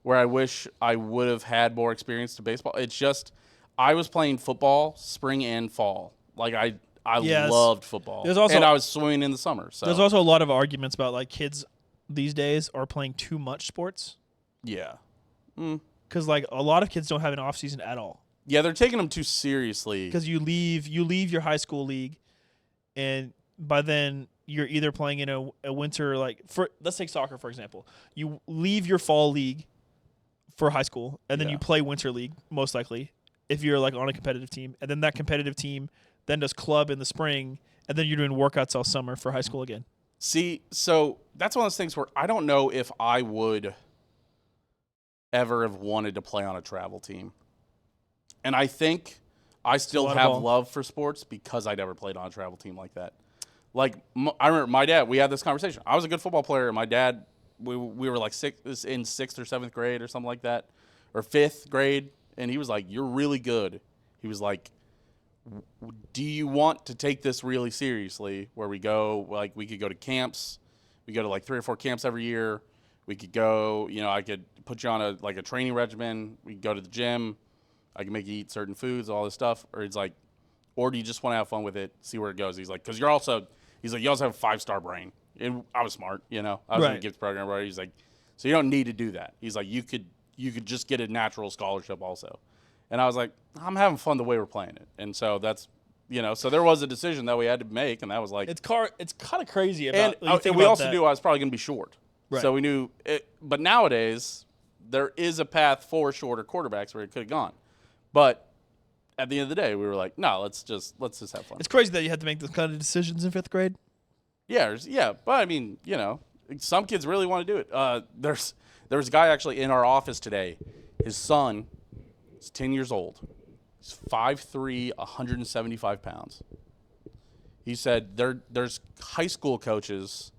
where I wish I would have had more experience to baseball. It's just I was playing football spring and fall. Like I Yes. loved football, There's also- and I was swimming in the summer. So There's also a lot of arguments about like kids these days are playing too much sports yeah, because like a lot of kids don't have an off season at all yeah, they're taking them too seriously. because you leave your high school league, and by then you're either playing in a winter let's take soccer for example. You leave your fall league for high school, and then Yeah. you play winter league most likely if you're like on a competitive team, and then that competitive team then does club in the spring, and then you're doing workouts all summer for high school again. See, so that's one of those things where I don't know if I would ever have wanted to play on a travel team. And I think I still lot of have ball. love for sports because I never played on a travel team like that. Like, I remember my dad, we had this conversation. I was a good football player, and my dad, we were like in 6th or 7th grade or something like that, or 5th grade, and he was like, "You're really good." He was like, "Do you want to take this really seriously, where we go, like, we could go to camps. We go to like 3 or 4 camps every year. We could go, I could put you on a training regimen. We could go to the gym. I can make you eat certain foods, all this stuff." Or it's like, or do you just want to have fun with it, see where it goes? He's like, because you also have a 5-star brain. And I was smart, I was in Right. a gift program, right? He's like, so you don't need to do that. He's like, you could just get a natural scholarship also. And I was like, I'm having fun the way we're playing it. And so that's, so there was a decision that we had to make, and that was like, It's kind of crazy about. and we also knew I was probably going to be short. Right. So we knew it. But nowadays, there is a path for shorter quarterbacks where it could have gone. But at the end of the day, we were like, no, let's just have fun. It's crazy that you had to make those kind of decisions in 5th grade. Yeah. But I mean, some kids really want to do it. There was a guy actually in our office today. His son is 10 years old. He's 5'3", 175 pounds. He said there's high school coaches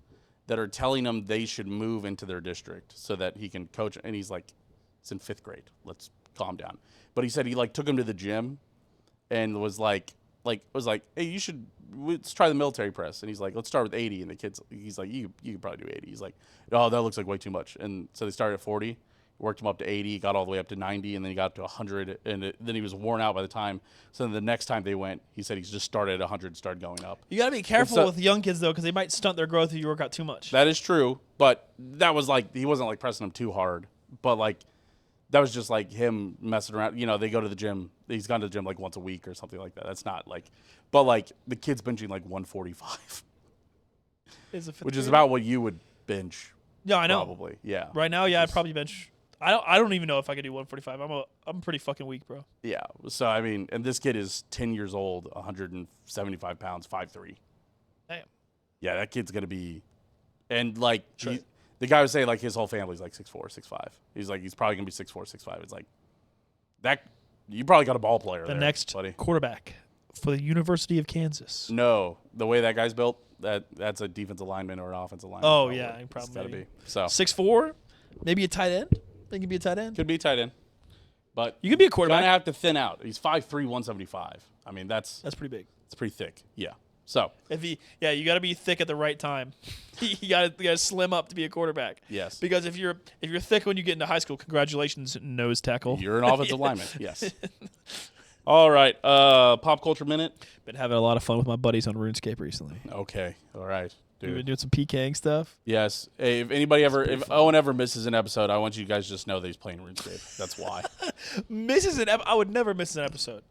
that are telling him they should move into their district so that he can coach. And he's like, it's in 5th grade. Let's calm down. But he said he took him to the gym and was like, hey, let's try the military press. And he's like, let's start with 80. And he's like, you can probably do 80. He's like, oh, that looks like way too much. And so they started at 40, worked him up to 80, got all the way up to 90, and then he got to 100. And then he was worn out by the time. So then the next time they went, he said he's just started at 100 and started going up. You got to be careful with young kids though, because they might stunt their growth if you work out too much. That is true, but that was he wasn't pressing him too hard. But that was just him messing around. They go to the gym. He's gone to the gym once a week or something like that. That's not but the kid's benching 145, which is about what you would bench. Yeah, I know. Probably, yeah. Right now, yeah, I'd probably bench. I don't even know if I could do 145. I'm pretty fucking weak, bro. Yeah. So I mean, and this kid is 10 years old, 175 pounds, 5'3". Damn. Yeah, that kid's gonna be, and Sure. the guy would say his whole family's 6'4", 6'5". He's probably gonna be 6'4", 6'5". It's that you probably got a ball player. The there, next buddy. quarterback for the University of Kansas. No, the way that guy's built, that's a defensive lineman or an offensive lineman. Oh, yeah, he probably It's gotta maybe. be. So 6'4", maybe a tight end. Think he'd be a tight end. could be tight end, but You could be a you're quarterback. gonna have to thin out. He's 5'3", 175. I mean, that's pretty big. it's pretty thick. Yeah. So You got to be thick at the right time. you got to slim up to be a quarterback. yes, Because if you're thick when you get into high school, congratulations, nose tackle. you're an offensive lineman. Yes. All right. Pop culture minute. Been having a lot of fun with my buddies on RuneScape recently. Okay. All right. We've been Dude. doing some PKing stuff. Yes. Hey, if Owen ever misses an episode, I want you guys to just know that he's playing RuneScape. That's why. I would never miss an episode.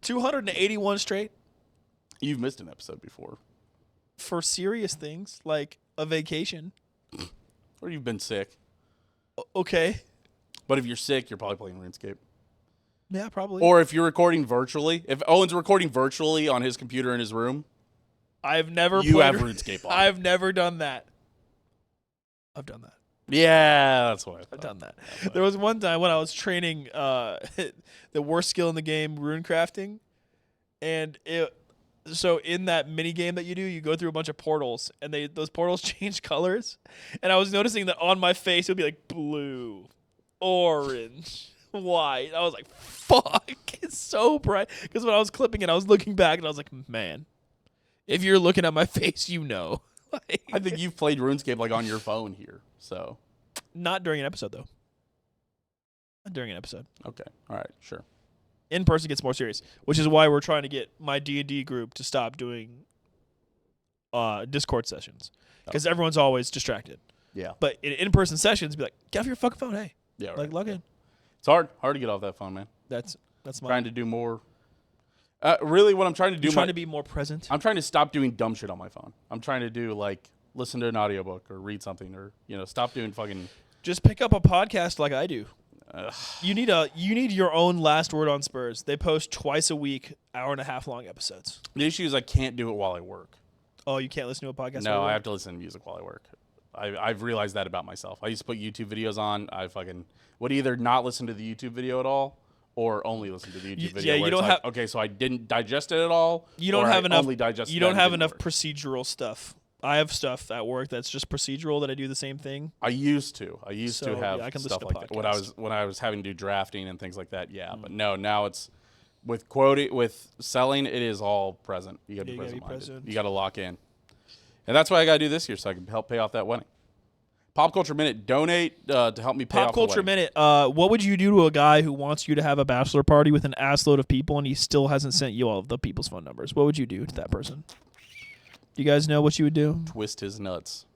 281 straight You've missed an episode before, for serious things like a vacation. or you've been sick. Okay. But if you're sick, you're probably playing RuneScape. Yeah, probably. Or if you're recording virtually, if Owen's recording virtually on his computer in his room, I've never you played have RuneScape on. I've never done that. I've done that. Yeah, that's what I thought. I've done that. There was one time when I was training the worst skill in the game, rune crafting, and So in that mini game that you do, you go through a bunch of portals, and those portals change colors. And I was noticing that on my face it would be like blue, orange, white. I was like, "Fuck!" It's so bright. Because when I was clipping it, I was looking back, and I was like, "Man, if you're looking at my face, you know." Like, I think you've played RuneScape like on your phone here, so not during an episode though. Not during an episode. okay, all right, sure. In person gets more serious, which is why we're trying to get my D&D group to stop doing Discord sessions because everyone's always distracted. Yeah, But in person sessions, be like, get off your fucking phone, hey. yeah, right. Like, log in. It's hard to get off that phone, man. That's my. Trying to do more. Really, what I'm trying to do. You're trying to be more present. I'm trying to stop doing dumb shit on my phone. I'm trying to do like listen to an audiobook or read something or stop doing fucking. Just pick up a podcast like I do. You need your own last word on Spurs. They post twice a week, hour-and-a-half long episodes. The issue is I can't do it while I work. Oh, you can't listen to a podcast? No, I have to listen to music while I work. I've realized that about myself. I used to put YouTube videos on. I fucking would either not listen to the YouTube video at all or only listen to the YouTube video. Yeah, where you don't have. Okay, so I didn't digest it at all. You don't have enough. Only digested You don't have enough work. procedural stuff. I have stuff at work that's just procedural that I do the same thing. I used to have I can stuff listen to like that podcasts. when I was having to do drafting and things like that. Yeah, but no, now it's with selling. It is all present. You got to be present. You got to lock in, and that's what I got to do this year so I can help pay off that wedding. Pop Culture Minute, donate to help me pay off Pop the Culture wedding. Minute. What would you do to a guy who wants you to have a bachelor party with an assload of people and he still hasn't sent you all of the people's phone numbers? What would you do to that person? Do you guys know what you would do? Twist his nuts.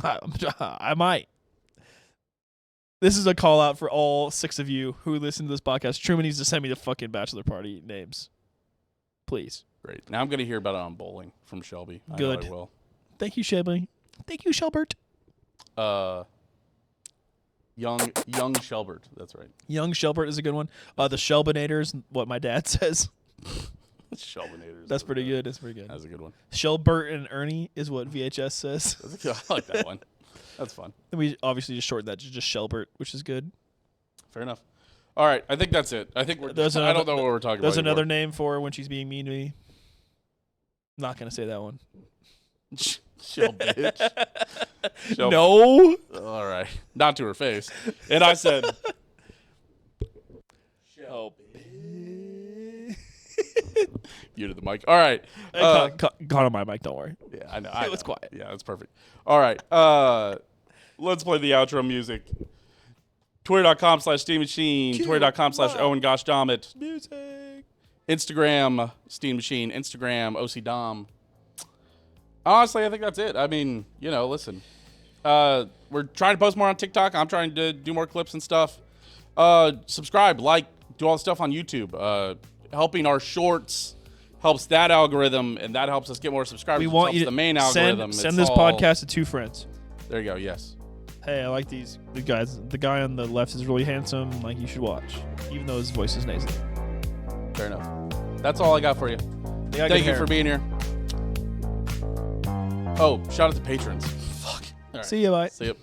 I might. This is a call out for all 6 of you who listen to this podcast. Truman needs to send me the fucking bachelor party names. Please. Great. Now I'm going to hear about it on bowling from Shelby. Good. I know I will. Thank you, Shelby. Thank you, Shelbert. Young Shelbert. That's right. Young Shelbert is a good one. The Shelbinators, what my dad says. Shelbinators. That's pretty good. That's pretty good. That's a good one. Shelbert and Ernie is what VHS says. I like that one. That's fun. And we obviously just shortened that to just Shelbert, which is good. Fair enough. All right. I think that's it. I think we're. I don't know what we're talking about. There's another anymore. name for her when she's being mean to me. Not going to say that one. Shell bitch. Shell No. All right. Not to her face. And I said. Shell Muted the mic. All right. Caught on my mic, don't worry. Yeah, I know. It was quiet. Yeah, that's perfect. All right. Let's play the outro music. Twitter.com/Steam Machine. Twitter.com/Owen Gosh Dammit. Music. Instagram Steam Machine. Instagram OC Dahm. Honestly, I think that's it. I mean, listen. We're trying to post more on TikTok. I'm trying to do more clips and stuff. Subscribe, like, do all the stuff on YouTube. Helping our shorts helps that algorithm, and that helps us get more subscribers. We want you to the main algorithm. send this podcast to 2 friends. There you go. Yes. Hey, I like the guys. The guy on the left is really handsome. Like, you should watch, even though his voice is nasally. Fair enough. That's all I got for you. Thank you for being here. Oh, shout out to patrons. Fuck. All right. See you, bye. See you.